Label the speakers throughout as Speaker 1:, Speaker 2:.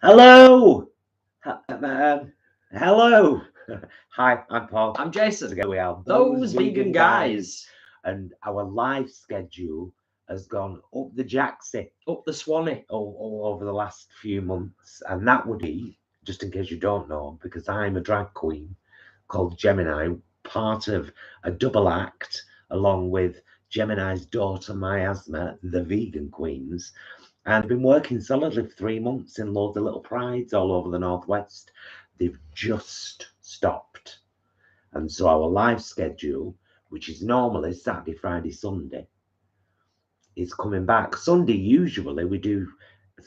Speaker 1: Hello. Hello. Hi, I'm Paul.
Speaker 2: I'm Jason.
Speaker 1: Together we are
Speaker 2: Those vegan guys.
Speaker 1: And our live schedule has gone up the jacksie,
Speaker 2: Up the Swanee.
Speaker 1: all over the last few months. And that would be, just in case you don't know, because I'm a drag queen called Gemini, part of a double act along with Gemini's daughter Miasma, the Vegan Queens. And I've been working solidly for 3 months in loads of little prides all over the Northwest. They've just stopped. And so our live schedule, which is normally Saturday, Friday, Sunday, is coming back. Sunday, usually, we do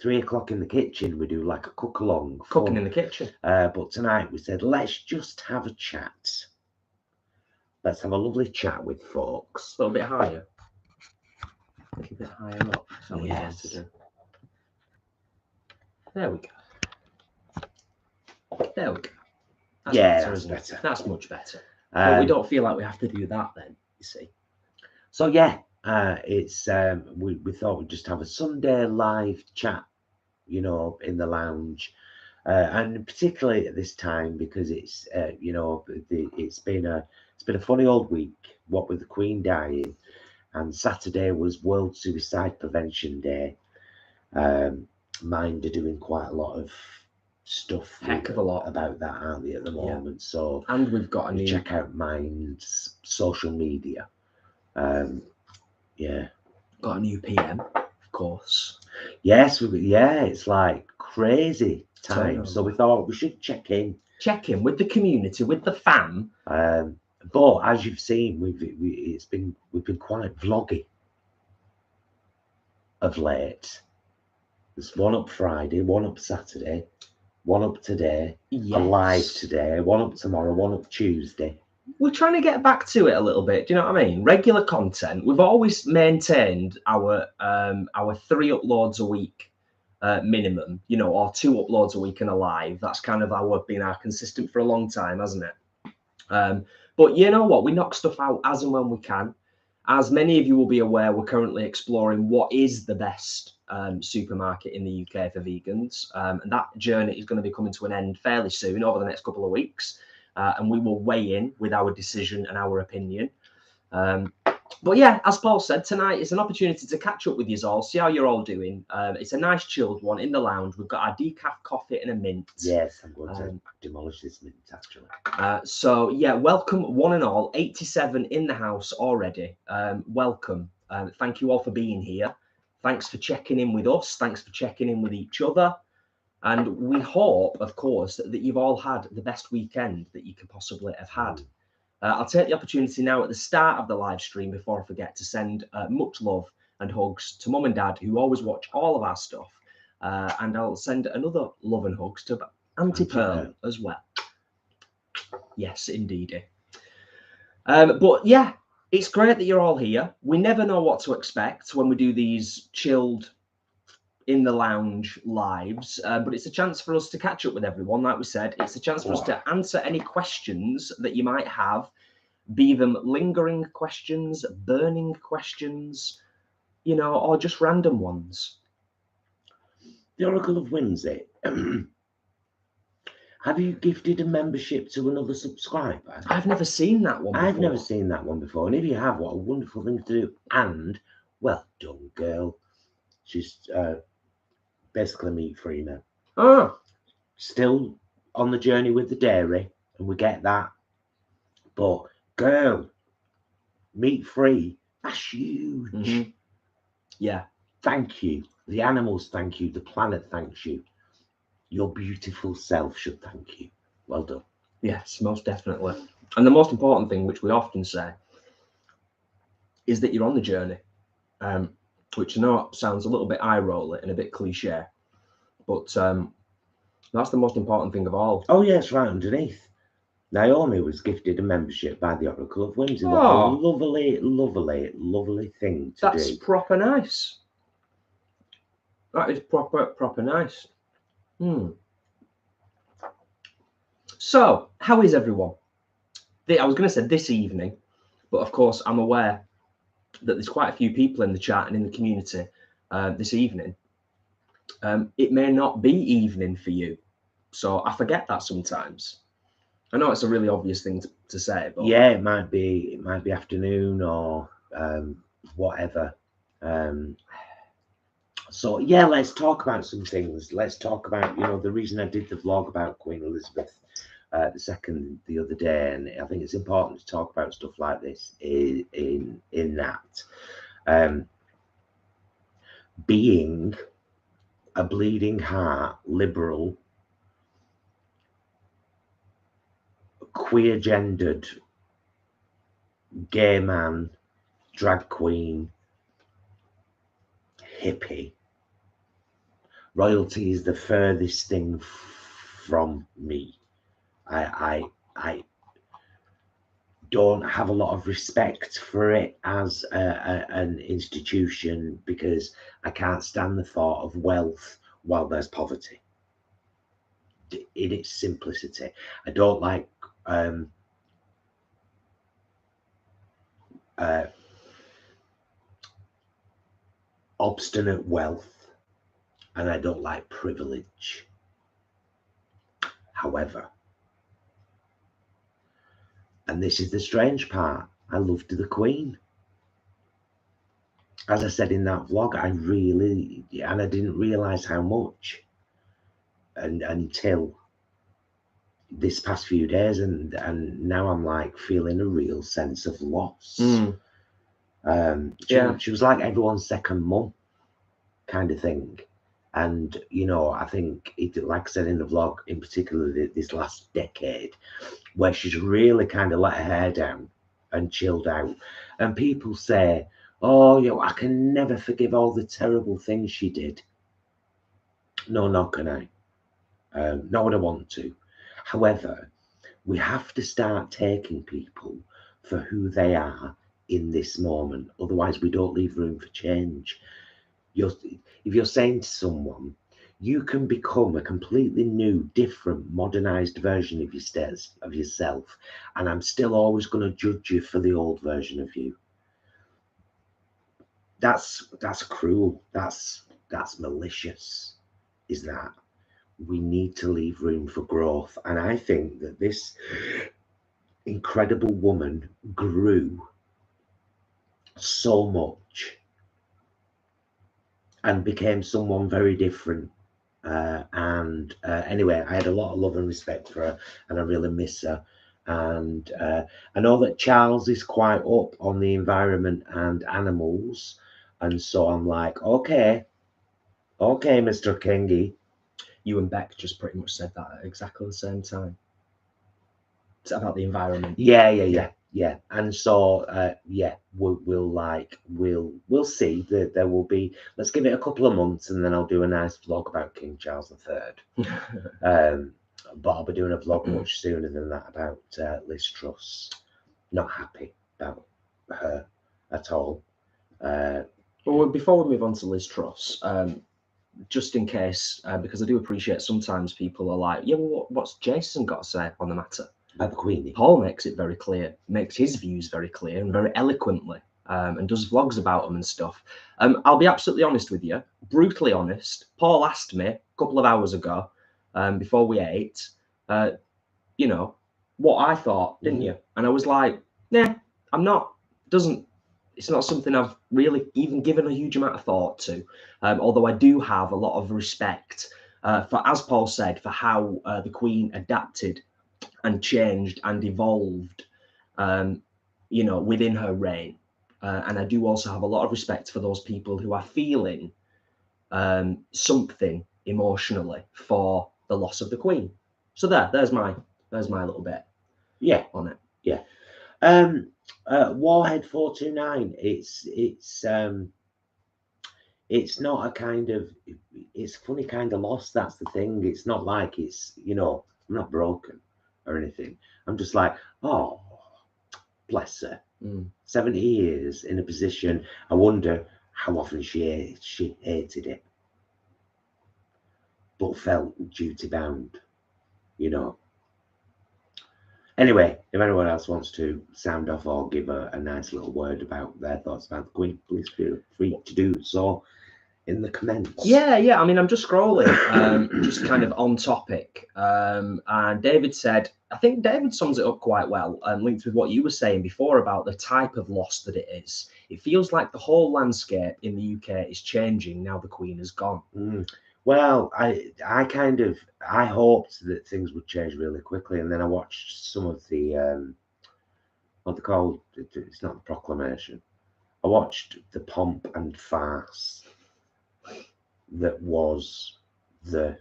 Speaker 1: 3 o'clock in the kitchen. We do like a cook-along.
Speaker 2: Cooking in the kitchen.
Speaker 1: But tonight we said, let's just have a chat. Let's have a lovely chat with folks.
Speaker 2: A little bit higher. A little bit higher up. That's what we want to do. There we go. There we go.
Speaker 1: That's better.
Speaker 2: That's much better. But we don't feel like we have to do that then, you see.
Speaker 1: So yeah, it's we thought we'd just have a Sunday live chat, you know, in the lounge, and particularly at this time because it's you know, it's been a funny old week. What with the Queen dying, and Saturday was World Suicide Prevention Day. Mind are doing quite a lot of stuff.
Speaker 2: Heck of a lot
Speaker 1: about that, aren't they, at the moment? Yeah. So
Speaker 2: and we've got a new
Speaker 1: check out Mind's social media. Yeah,
Speaker 2: got a new PM, of course.
Speaker 1: Yes, it's like crazy time. So we thought we should check in
Speaker 2: with the community, with the fam.
Speaker 1: But as you've seen, we've been quite vloggy of late. There's one up Friday, one up Saturday, one up today, a live today, one up tomorrow, one up Tuesday.
Speaker 2: We're trying to get back to it a little bit. Do you know what I mean? Regular content. We've always maintained our 3 uploads a week minimum, you know, or 2 uploads a week and a live. That's kind of been our consistent for a long time, hasn't it? But you know what? We knock stuff out as and when we can. As many of you will be aware, we're currently exploring what is the best supermarket in the UK for vegans. And that journey is going to be coming to an end fairly soon, over the next couple of weeks. And we will weigh in with our decision and our opinion. But yeah, as Paul said, tonight is an opportunity to catch up with you all, see how you're all doing. It's a nice chilled one in the lounge. We've got our decaf coffee and a mint.
Speaker 1: Yes, I'm going to demolish this mint, actually.
Speaker 2: So yeah, welcome one and all. 87 in the house already. Welcome. Thank you all for being here. Thanks for checking in with us. Thanks for checking in with each other. And we hope, of course, that you've all had the best weekend that you could possibly have had. I'll take the opportunity now at the start of the live stream, before I forget, to send much love and hugs to Mum and Dad, who always watch all of our stuff. And I'll send another love and hugs to Auntie Pearl as well. Yes, indeed. But yeah, it's great that you're all here. We never know what to expect when we do these chilled in the lounge lives, but it's a chance for us to catch up with everyone. Like we said, it's a chance for us to answer any questions that you might have, be them lingering questions, burning questions, you know, or just random ones.
Speaker 1: The Oracle of Whimsy. Have you gifted a membership to another subscriber?
Speaker 2: I've never seen that one before.
Speaker 1: I've never seen that one before. And if you have, what a wonderful thing to do. And well done, girl. She's basically meat-free now.
Speaker 2: Oh.
Speaker 1: Still on the journey with the dairy, and we get that. But girl, meat-free, that's huge.
Speaker 2: Mm-hmm. Yeah.
Speaker 1: Thank you. The animals thank you. The planet thanks you. Your beautiful self should thank you. Well done.
Speaker 2: Yes, most definitely. And the most important thing, which we often say, is that you're on the journey. Which I know sounds a little bit eye-rolling and a bit cliche, but that's the most important thing of all.
Speaker 1: Oh, yeah, it's right underneath. Naomi was gifted a membership by the Oracle of Whimsy.
Speaker 2: Oh.
Speaker 1: What a lovely, lovely, lovely thing to do.
Speaker 2: That's proper nice. That is proper nice. So, how is everyone? I was going to say this evening, but of course I'm aware that there's quite a few people in the chat and in the community this evening. it may not be evening for you. So I forget that sometimes. I know it's a really obvious thing to say, but
Speaker 1: yeah, it might be afternoon or whatever. So yeah, let's talk about some things. Let's talk about, you know, the reason I did the vlog about Queen Elizabeth II the other day, and I think it's important to talk about stuff like this in that being a bleeding heart liberal, queer gendered, gay man, drag queen, hippie. Royalty is the furthest thing from me. I don't have a lot of respect for it as an institution, because I can't stand the thought of wealth while there's poverty. In its simplicity, I don't like obstinate wealth, and I don't like privilege. However, and this is the strange part, I loved the Queen. As I said in that vlog, I didn't realize how much until this past few days, and now I'm like feeling a real sense of loss. She was like everyone's second mum kind of thing. And, you know, I think it, like I said in the vlog, in particular this last decade, where she's really kind of let her hair down and chilled out. And people say, oh, you know, I can never forgive all the terrible things she did. No, nor can I. Nor would I want to. However, we have to start taking people for who they are in this moment. Otherwise, we don't leave room for change. If you're saying to someone, you can become a completely new, different, modernized version of yourself, and I'm still always going to judge you for the old version of you. That's cruel. That's malicious. Is that we need to leave room for growth. And I think that this incredible woman grew so much and became someone very different. Anyway, I had a lot of love and respect for her, and I really miss her. And I know that Charles is quite up on the environment and animals, and so I'm like, okay, Mr. Kingy.
Speaker 2: You and Beck just pretty much said that at exactly the same time. It's about the environment.
Speaker 1: Yeah. And so yeah, we'll see that there will be, let's give it a couple of months, and then I'll do a nice vlog about King Charles III. But I'll be doing a vlog much sooner than that about Liz Truss. Not happy about her at all.
Speaker 2: Well, before we move on to Liz Truss, just in case, because I do appreciate sometimes people are like, yeah, well, what's Jason got to say on the matter?
Speaker 1: About the Queenie.
Speaker 2: Paul makes it very clear, makes his views very clear and very eloquently, and does vlogs about them and stuff. I'll be absolutely honest with you, brutally honest. Paul asked me a couple of hours ago, before we ate, you know, what I thought, didn't you? And I was like, nah, I'm not. It's not something I've really even given a huge amount of thought to. Although I do have a lot of respect for, as Paul said, for how the Queen adapted and changed and evolved, you know, within her reign. And I do also have a lot of respect for those people who are feeling something emotionally for the loss of the Queen. So there's my little bit.
Speaker 1: Yeah,
Speaker 2: on it.
Speaker 1: Yeah. Warhead 429. It's not a kind of, it's funny kind of loss. That's the thing. It's not like it's, you know, I'm not broken or anything. I'm just like, oh, bless her. 70 years in a position. I wonder how often she hated it, but felt duty bound, you know. Anyway, if anyone else wants to sound off or give a nice little word about their thoughts about the Queen, please feel free to do so. in the comments.
Speaker 2: Yeah. I mean, I'm just scrolling, just kind of on topic. And David said, I think David sums it up quite well, linked with what you were saying before about the type of loss that it is. It feels like the whole landscape in the UK is changing now the Queen has gone.
Speaker 1: Well, I hoped that things would change really quickly, and then I watched some of the what they call it's not the proclamation. I watched the pomp and farce that was the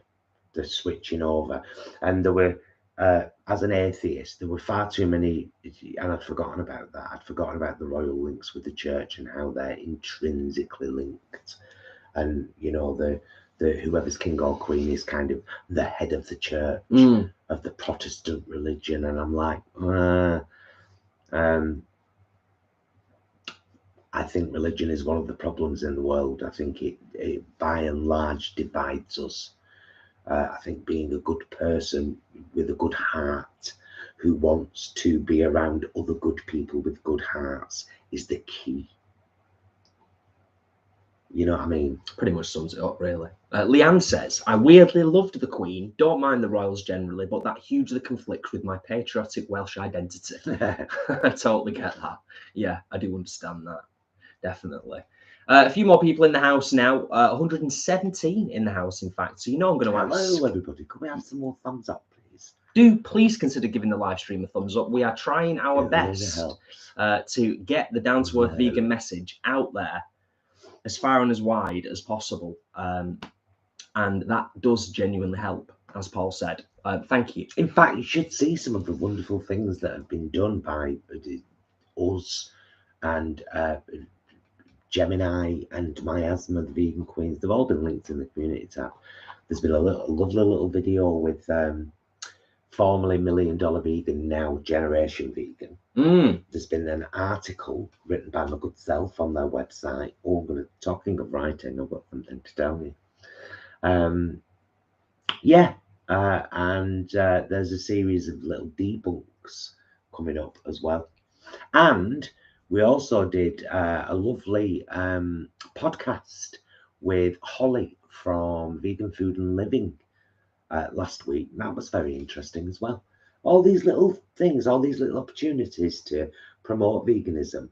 Speaker 1: switching over, and there were as an atheist there were far too many, and I'd forgotten about that. I'd forgotten about the royal links with the church and how they're intrinsically linked, and you know the whoever's king or queen is kind of the head of the church of the Protestant religion, and I'm like I think religion is one of the problems in the world. I think it by and large divides us. I think being a good person with a good heart who wants to be around other good people with good hearts is the key. You know what I mean?
Speaker 2: Pretty much sums it up, really. Leanne says, I weirdly loved the Queen, don't mind the royals generally, but that hugely conflicts with my patriotic Welsh identity. I totally get that. Yeah, I do understand that. Definitely. A few more people in the house now. 117 in the house, in fact. So you know I'm going to ask.
Speaker 1: Hello, everybody. Could we have some more thumbs up, please?
Speaker 2: Do please consider giving the live stream a thumbs up. We are trying our best to get the down to earth vegan message out there as far and as wide as possible. And that does genuinely help, as Paul said. Thank you.
Speaker 1: In fact, you should see some of the wonderful things that have been done by us and Gemini and Miasma, the vegan queens. They've all been linked in the community tab. There's been a lovely little video with formerly $1 Million Vegan, now Generation Vegan. There's been an article written by my good self on their website. Talking of writing, I've got something to tell you. And there's a series of little debunks coming up as well. And we also did a lovely podcast with Holly from Vegan Food and Living last week. That was very interesting as well. All these little things, all these little opportunities to promote veganism.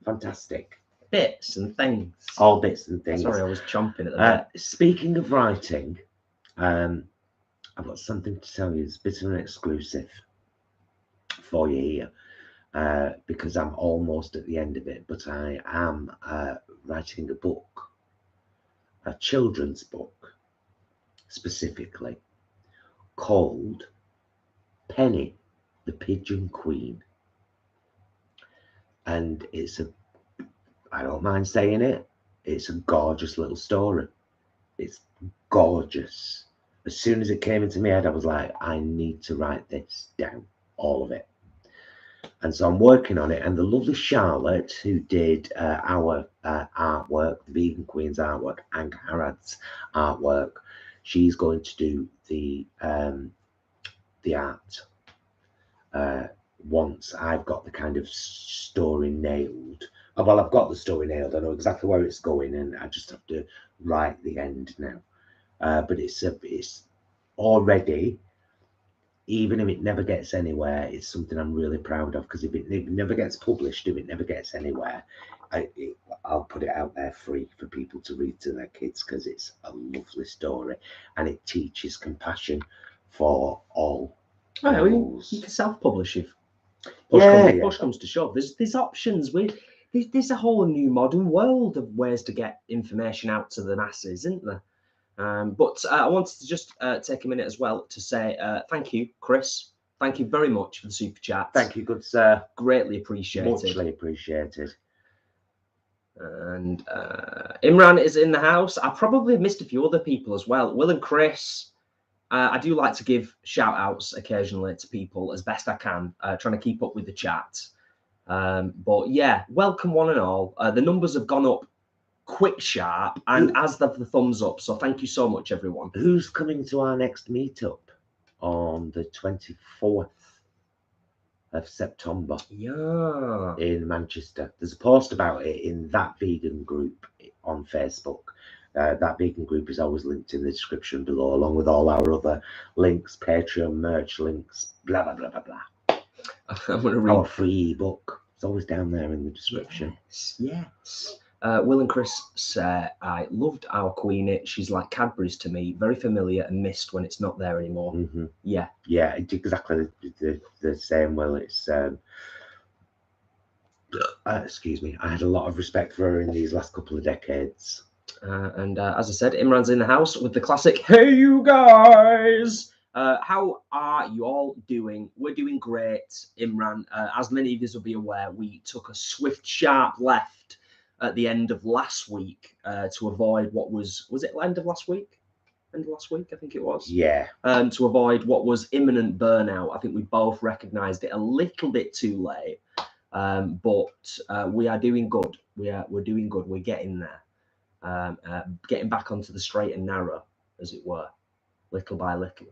Speaker 1: Fantastic.
Speaker 2: Bits and things.
Speaker 1: All bits and things.
Speaker 2: Sorry, I was chomping at the bit.
Speaker 1: Speaking of writing, I've got something to tell you. It's a bit of an exclusive for you here. Because I'm almost at the end of it, but I am writing a book, a children's book, specifically called Penny, the Pigeon Queen. And I don't mind saying it, it's a gorgeous little story. It's gorgeous. As soon as it came into my head, I was like, I need to write this down, all of it. And so I'm working on it, and the lovely Charlotte, who did our artwork, the Vegan Queen's artwork, Angharads artwork, she's going to do the art once I've got the kind of story nailed. Well, I've got the story nailed. I know exactly where it's going, and I just have to write the end now. But it's already. Even if it never gets anywhere, it's something I'm really proud of, because if it never gets published, if it never gets anywhere, I'll put it out there free for people to read to their kids, because it's a lovely story and it teaches compassion for all.
Speaker 2: You can self-publish if push comes to shove. There's options. There's a whole new modern world of ways to get information out to the masses, isn't there? But I wanted to just take a minute as well to say thank you, Chris. Thank you very much for the super chat.
Speaker 1: Thank you, good sir.
Speaker 2: Greatly appreciated.
Speaker 1: Muchly appreciated.
Speaker 2: And Imran is in the house. I probably missed a few other people as well. Will and Chris. I do like to give shout outs occasionally to people as best I can, trying to keep up with the chat. But yeah, welcome one and all. The numbers have gone up quick sharp, and as the thumbs up, so thank you so much, everyone.
Speaker 1: Who's coming to our next meetup on the 24th of September? In Manchester. There's a post about it in that vegan group on Facebook, That vegan group is always linked in the description below, along with all our other links, Patreon, merch links, blah, blah, blah, blah, blah.
Speaker 2: I'm going to read
Speaker 1: our free ebook. It's always down there in the description.
Speaker 2: Yes. Will and Chris say, I loved our Queenie. She's like Cadbury's to me, very familiar and missed when it's not there anymore.
Speaker 1: Mm-hmm.
Speaker 2: Yeah.
Speaker 1: Yeah, it's exactly the same. Well, it's excuse me. I had a lot of respect for her in these last couple of decades.
Speaker 2: And as I said, Imran's in the house with the classic, hey, you guys. How are you all doing? We're doing great, Imran. As many of you will be aware, we took a swift, sharp left at the end of last week to avoid what was it end of last week? End of last week, I think it was.
Speaker 1: Yeah.
Speaker 2: To avoid what was imminent burnout. I think we both recognised it a little bit too late, but we are doing good. We're doing good. We're getting there, getting back onto the straight and narrow, as it were, little by little.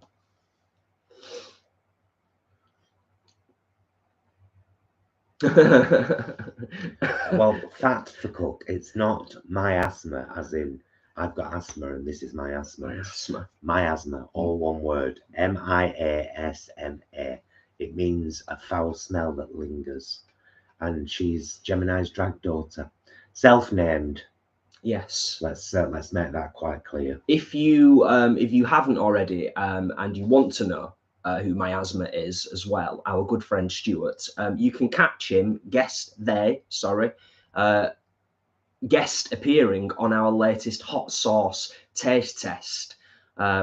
Speaker 1: Well, fat for cook. It's not my asthma, as in I've got asthma and this is my asthma. Miasma, all one word. M-I-A-S-M-A. It means a foul smell that lingers. And she's Gemini's drag daughter, self-named.
Speaker 2: Yes.
Speaker 1: Let's make that quite clear.
Speaker 2: If you haven't already, and you want to know who Miasma is as well, our good friend Stuart, you can catch him guest appearing on our latest hot sauce taste test,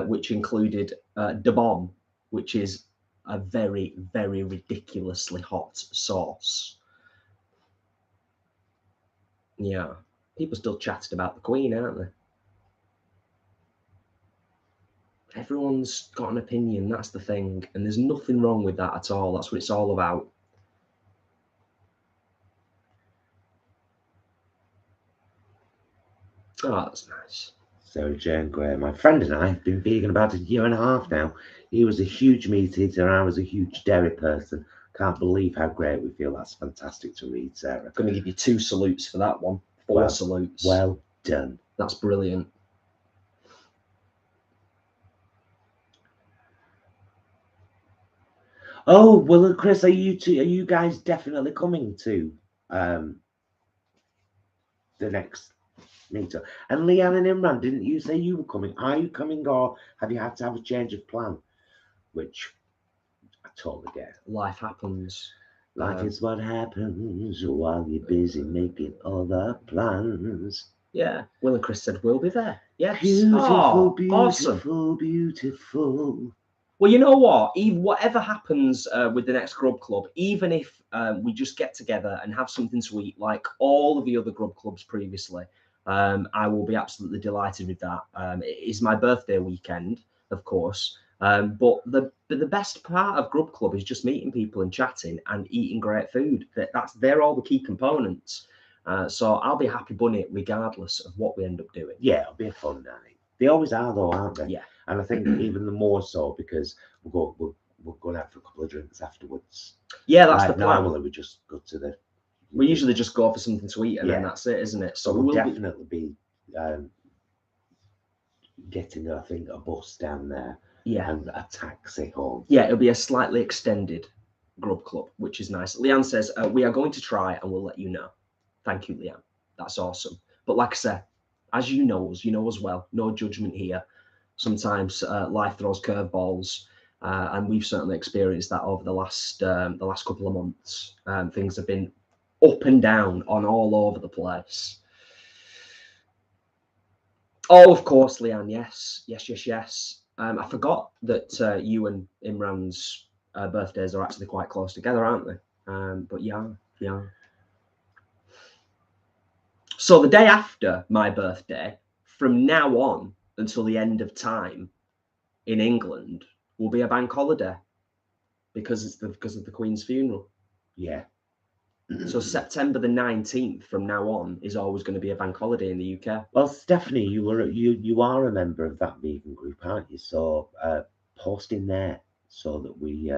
Speaker 2: which included the bomb, which is a very, very ridiculously hot sauce. Yeah, people still chatting about the Queen, aren't they? Everyone's got an opinion, that's the thing, and there's nothing wrong with that at all. That's what it's all about. Oh, that's nice.
Speaker 1: So Jane Gray, my friend and I have been vegan about a year and a half now. He was a huge meat eater and I was a huge dairy person. Can't believe how great we feel. That's fantastic to read, Sarah.
Speaker 2: I'm going to give you 2 salutes for that one. 4 salutes.
Speaker 1: Well done.
Speaker 2: That's brilliant.
Speaker 1: Oh, well, Chris, are you guys definitely coming to the next meetup? And Leanne and Imran, didn't you say you were coming? Are you coming, or have you had to have a change of plan? Which I totally get.
Speaker 2: Life happens.
Speaker 1: Life is what happens while you're busy making other plans.
Speaker 2: Yeah, Will and Chris said we'll be there. Yes.
Speaker 1: Beautiful, beautiful,
Speaker 2: awesome.
Speaker 1: Beautiful.
Speaker 2: Well, you know what? Whatever happens with the next Grub Club, even if we just get together and have something to eat like all of the other Grub Clubs previously, I will be absolutely delighted with that. It is my birthday weekend, of course, but the best part of Grub Club is just meeting people and chatting and eating great food. They're all the key components. So I'll be a happy bunny regardless of what we end up doing.
Speaker 1: Yeah, it'll be a fun night. They always are, though, aren't they?
Speaker 2: Yeah.
Speaker 1: And I think even the more so because we're going out for a couple of drinks afterwards.
Speaker 2: Yeah, that's the plan.
Speaker 1: Normally we just go to the.
Speaker 2: We usually just go for something to eat and then that's it, isn't it?
Speaker 1: So we'll definitely be getting, I think, a bus down there.
Speaker 2: Yeah.
Speaker 1: And a taxi home.
Speaker 2: Yeah, it'll be a slightly extended Grub Club, which is nice. Leanne says, we are going to try and we'll let you know. Thank you, Leanne. That's awesome. But like I said, as you know as well, no judgment here. Sometimes life throws curveballs, and we've certainly experienced that over the last couple of months. Things have been up and down on all over the place. Oh, of course, Leanne. Yes. I forgot that you and Imran's birthdays are actually quite close together, aren't they? But yeah. So the day after my birthday, from now on until the end of time in England, will be a bank holiday because of the Queen's funeral.
Speaker 1: Yeah.
Speaker 2: So September the 19th from now on is always going to be a bank holiday in the UK. Well,
Speaker 1: Stephanie, you are a member of that vegan group, aren't you? So post in there so that we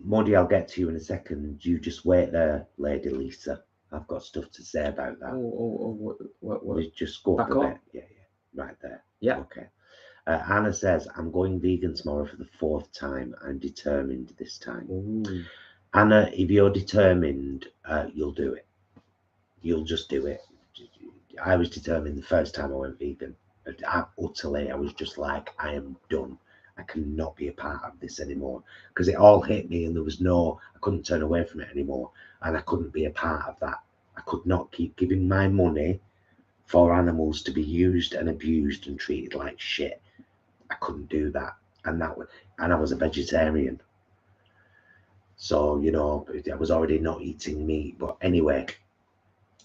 Speaker 1: Modi, I'll get to you in a second. You just wait there, Lady Lisa. I've got stuff to say about that.
Speaker 2: What?
Speaker 1: Just go up
Speaker 2: Back
Speaker 1: a
Speaker 2: up?
Speaker 1: bit. Yeah, right there.
Speaker 2: Yeah.
Speaker 1: Okay. Anna says, I'm going vegan tomorrow for the 4th time. I'm determined this time.
Speaker 2: Ooh.
Speaker 1: Anna, if you're determined, you'll do it. You'll just do it. I was determined the first time I went vegan. I was just like, I am done. I cannot be a part of this anymore, because it all hit me and I couldn't turn away from it anymore, and I couldn't be a part of that. I could not keep giving my money for animals to be used and abused and treated like shit. I couldn't do that. And I was a vegetarian. So, I was already not eating meat. But anyway,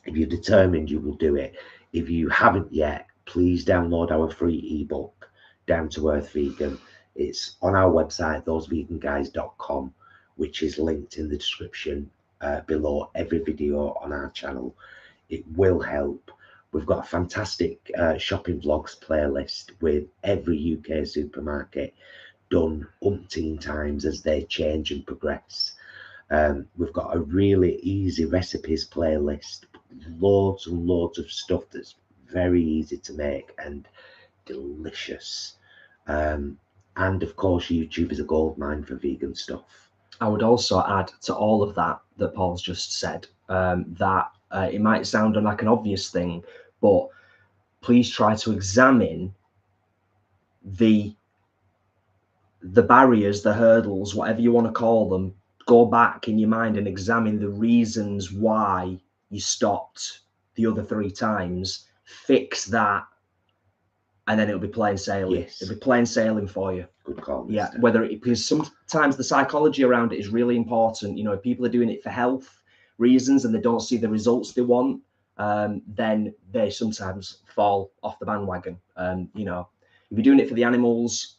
Speaker 1: if you're determined, you will do it. If you haven't yet, please download our free ebook, Down to Earth Vegan. It's on our website, thoseveganguys.com, which is linked in the description below every video on our channel. It will help. We've got a fantastic shopping vlogs playlist with every UK supermarket done umpteen times as they change and progress. We've got a really easy recipes playlist, loads and loads of stuff that's very easy to make and delicious. And of course, YouTube is a goldmine for vegan stuff.
Speaker 2: I would also add to all of that Paul's just said, that it might sound like an obvious thing, but please try to examine the barriers, the hurdles, whatever you want to call them. Go back in your mind and examine the reasons why you stopped the other 3 times. Fix that, and then it'll be plain sailing.
Speaker 1: Yes.
Speaker 2: It'll be plain sailing for you.
Speaker 1: Good call.
Speaker 2: Yeah, because sometimes the psychology around it is really important. If people are doing it for health reasons and they don't see the results they want, then they sometimes fall off the bandwagon. If you're doing it for the animals,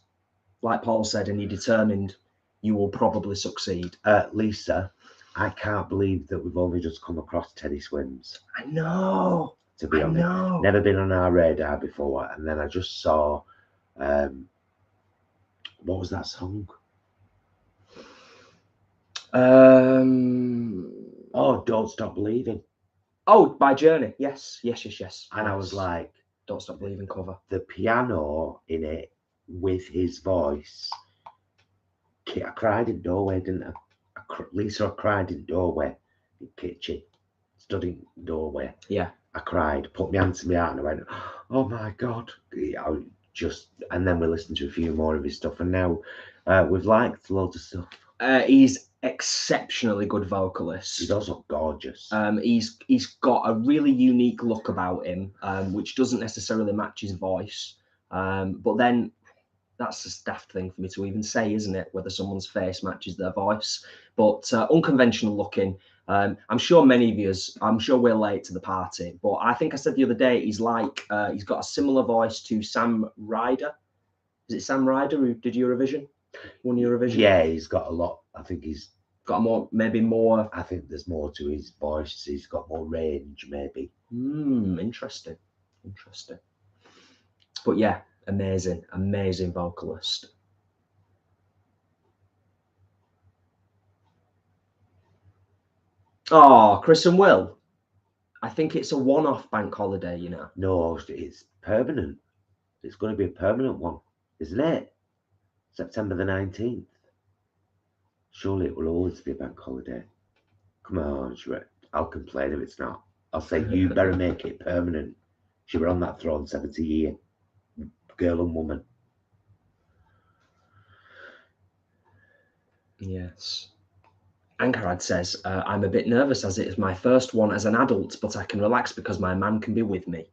Speaker 2: like Paul said, and you're determined, you will probably succeed.
Speaker 1: Lisa, I can't believe that we've only just come across Teddy Swims.
Speaker 2: I know.
Speaker 1: To be honest, never been on our radar before, and then I just saw, what was that song? Oh, Don't Stop Believing.
Speaker 2: Oh, by Journey. Yes.
Speaker 1: And I was like,
Speaker 2: Don't Stop Believing cover.
Speaker 1: The piano in it with his voice. I cried in doorway, didn't I? Lisa, I cried in doorway, in kitchen, stood in doorway.
Speaker 2: Yeah.
Speaker 1: I cried, put my hand to my heart, and I went, oh my God. And then we listened to a few more of his stuff, and now we've liked loads of stuff.
Speaker 2: He's exceptionally good vocalist.
Speaker 1: He's also gorgeous.
Speaker 2: He's got a really unique look about him, which doesn't necessarily match his voice. But then that's a daft thing for me to even say, isn't it? Whether someone's face matches their voice. But unconventional looking. I'm sure many of us, I'm sure we're late to the party, but I think I said the other day, he's got a similar voice to Sam Ryder. Is it Sam Ryder who did Eurovision? Won Eurovision?
Speaker 1: Yeah, he's got a lot. I think he's
Speaker 2: got maybe more.
Speaker 1: I think there's more to his voice. He's got more range, maybe.
Speaker 2: Interesting. But yeah, amazing vocalist. Oh, Chris and Will. I think it's a one-off bank holiday,
Speaker 1: No, it's permanent. It's going to be a permanent one, isn't it? September the 19th. Surely it will always be a bank holiday. Come on, I'll complain if it's not. I'll say you better make it permanent. She were on that throne 70 years. Girl and woman.
Speaker 2: Yes. Angharads says, I'm a bit nervous as it is my first one as an adult, but I can relax because my man can be with me.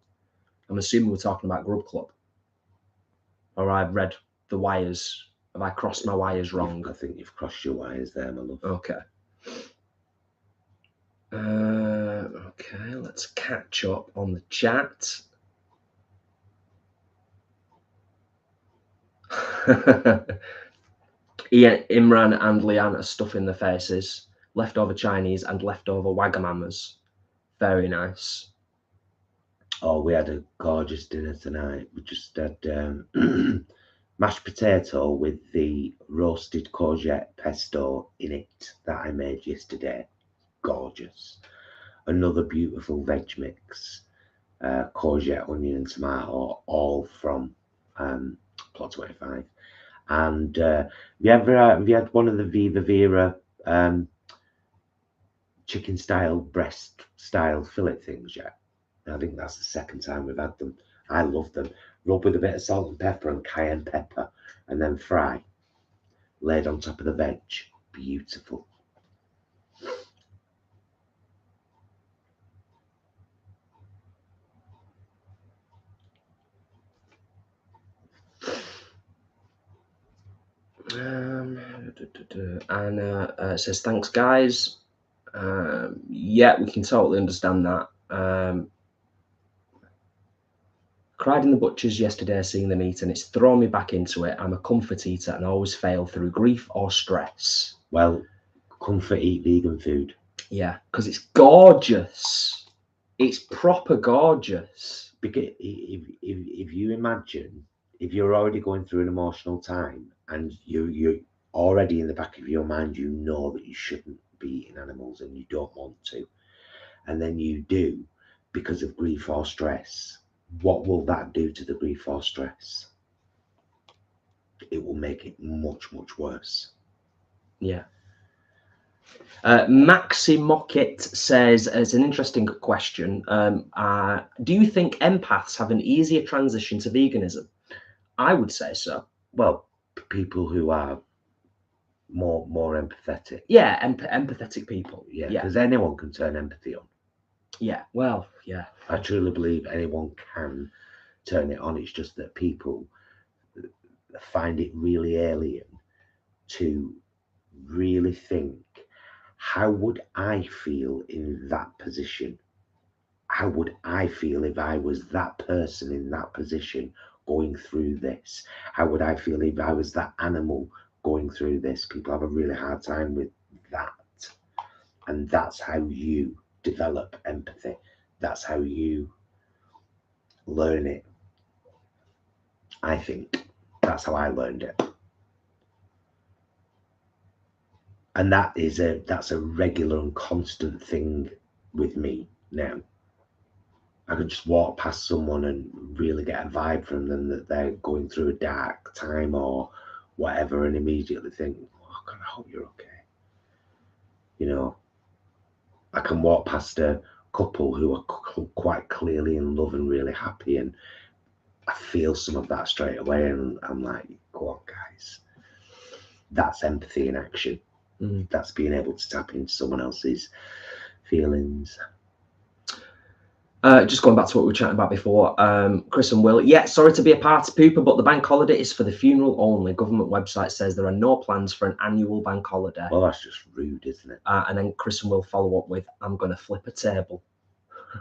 Speaker 2: I'm assuming we're talking about Grub Club. Or I've read the wires. Have I crossed my wires wrong?
Speaker 1: I think you've crossed your wires there, my love.
Speaker 2: Okay. Okay, let's catch up on the chat. Ian, Imran and Leanne are stuffing their faces. Leftover Chinese and leftover Wagamamas. Very nice.
Speaker 1: Oh, we had a gorgeous dinner tonight. We just had mashed potato with the roasted courgette pesto in it that I made yesterday. Gorgeous. another beautiful veg mix, courgette, onion and tomato, all from Plot 25. And have you had one of the Viva Vera chicken style breast style fillet things yet? I think that's the second time we've had them. I love them. Rub with a bit of salt and pepper and cayenne pepper, and then fry, laid on top of the veg. Beautiful.
Speaker 2: Anna says, thanks, guys. Yeah, we can totally understand that. Cried in the butchers yesterday seeing the meat, and it's thrown me back into it. I'm a comfort eater and always fail through grief or stress.
Speaker 1: Well, comfort eat vegan food.
Speaker 2: Yeah, because it's gorgeous. It's proper gorgeous.
Speaker 1: Because if you imagine, if you're already going through an emotional time and you're already in the back of your mind, you know that you shouldn't be eating animals and you don't want to, and then you do because of grief or stress, what will that do to the grief or stress? It will make it much, much worse.
Speaker 2: Yeah. Maxi Mockett says, it's an interesting question. Do you think empaths have an easier transition to veganism? I would say so.
Speaker 1: Well, people who are more empathetic.
Speaker 2: Yeah, empathetic people.
Speaker 1: Yeah, because anyone can turn empathy on.
Speaker 2: Yeah, well, yeah.
Speaker 1: I truly believe anyone can turn it on. It's just that people find it really alien to really think, how would I feel in that position? How would I feel if I was that person in that position going through this? How would I feel if I was that animal going through this? People have a really hard time with that. And that's how you develop empathy. That's how you learn it. I think that's how I learned it. And that's a regular and constant thing with me now. I could just walk past someone and really get a vibe from them that they're going through a dark time or whatever, and immediately think, oh God, I hope you're okay. You know, I can walk past a couple who are quite clearly in love and really happy, and I feel some of that straight away, and I'm like, go on, guys. That's empathy in action. That's being able to tap into someone else's feelings.
Speaker 2: Just going back to what we were chatting about before, Chris and Will. Yeah, sorry to be a party pooper, but the bank holiday is for the funeral only. Government website says there are no plans for an annual bank holiday.
Speaker 1: Well, that's just rude, isn't it?
Speaker 2: And then Chris and Will follow up with, I'm going to flip a table,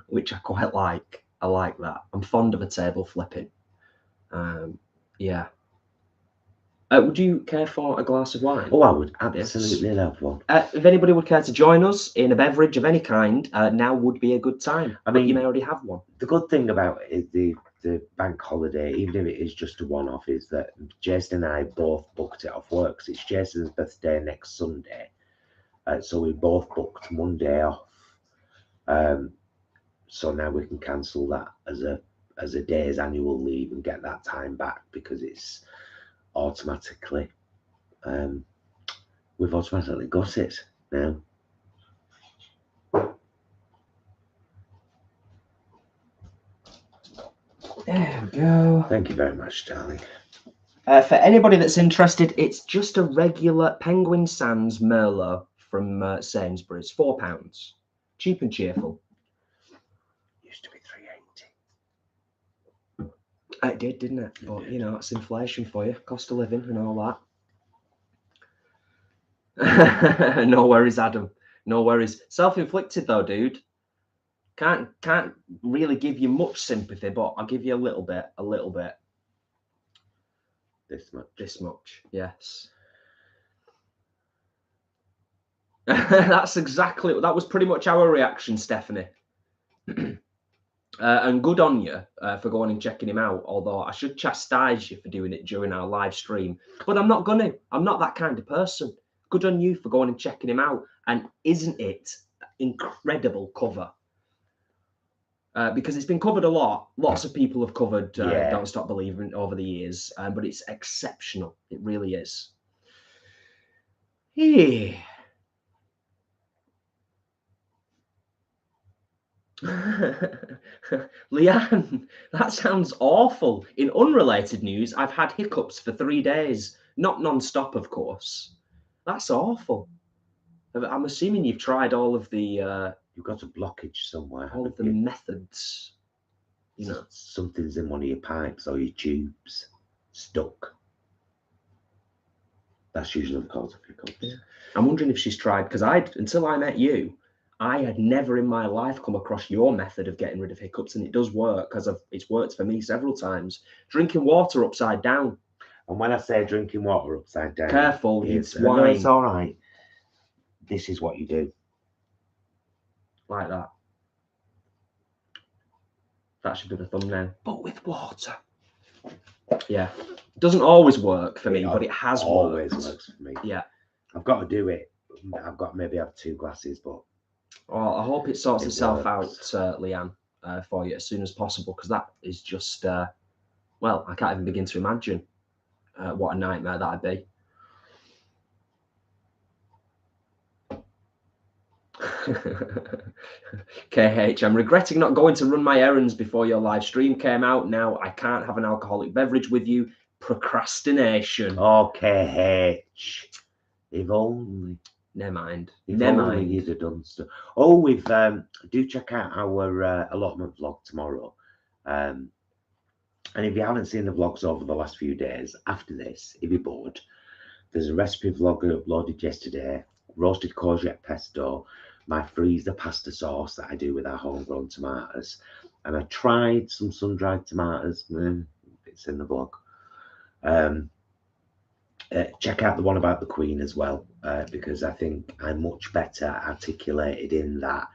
Speaker 2: which I quite like. I like that. I'm fond of a table flipping. Yeah. Would you care for a glass of wine?
Speaker 1: Oh, I would absolutely love one.
Speaker 2: If anybody would care to join us in a beverage of any kind, now would be a good time. I mean, you may already have one.
Speaker 1: The good thing about it, the bank holiday, even if it is just a one-off, is that Jason and I both booked it off work. It's Jason's birthday next Sunday, so we both booked Monday off. So now we can cancel that as a day's annual leave and get that time back, because it's automatically we've automatically got it now.
Speaker 2: There we go.
Speaker 1: Thank you very much, darling.
Speaker 2: For anybody that's interested, it's just a regular Penguin Sands Merlot from Sainsbury's, £4. Cheap and cheerful.
Speaker 1: Used to be £3.80.
Speaker 2: It did, didn't it? But you know, it's inflation for you, cost of living and all that. No worries, Adam. No worries. Self-inflicted though, dude. Can't really give you much sympathy, but I'll give you a little bit. This much, yes. That was pretty much our reaction, Stephanie. And good on you for going and checking him out, although I should chastise you for doing it during our live stream, but I'm not gonna. I'm not that kind of person. Good on you for going and checking him out, and isn't it incredible cover? because it's been covered a lot. Lots of people have covered
Speaker 1: Yeah.
Speaker 2: Don't Stop Believing over the years, but it's exceptional. It really is. Yeah. Leanne, that sounds awful. In unrelated news, I've had hiccups for 3 days. Not non-stop, of course. That's awful. I'm assuming you've tried all of the...
Speaker 1: You've got a blockage somewhere.
Speaker 2: all of the methods. You know.
Speaker 1: Something's in one of your pipes or your tubes stuck. That's usually the cause of hiccups.
Speaker 2: Yeah. I'm wondering if she's tried, because until I met you, I had never in my life come across your method of getting rid of hiccups, and it does work, because it's worked for me several times. Drinking water upside down.
Speaker 1: And when I say drinking water upside down,
Speaker 2: careful, it's
Speaker 1: no,
Speaker 2: wine.
Speaker 1: it's all right. This is what you do.
Speaker 2: Like that. That should be the thumbnail.
Speaker 1: But with water.
Speaker 2: Yeah. It doesn't always work for me, but it has
Speaker 1: always
Speaker 2: worked.
Speaker 1: works for me.
Speaker 2: Yeah.
Speaker 1: I've got to do it. I've got maybe have 2 glasses, but
Speaker 2: well, I hope it sorts itself
Speaker 1: works.
Speaker 2: out, Leanne, for you as soon as possible, because that is just well, I can't even begin to imagine what a nightmare that'd be. KH, I'm regretting not going to run my errands before your live stream came out. Now I can't have an alcoholic beverage with you. Procrastination.
Speaker 1: Oh, KH. If only.
Speaker 2: Never mind.
Speaker 1: If
Speaker 2: Never
Speaker 1: only
Speaker 2: mind.
Speaker 1: you'd have done stuff. Oh, we've do check out our allotment vlog tomorrow. And if you haven't seen the vlogs over the last few days, after this, if you're bored, there's a recipe vlog uploaded yesterday. Roasted courgette pesto, my freezer pasta sauce that I do with our homegrown tomatoes, and I tried some sun-dried tomatoes. It's in the vlog. Check out the one about the Queen as well, because I think I'm much better articulated in that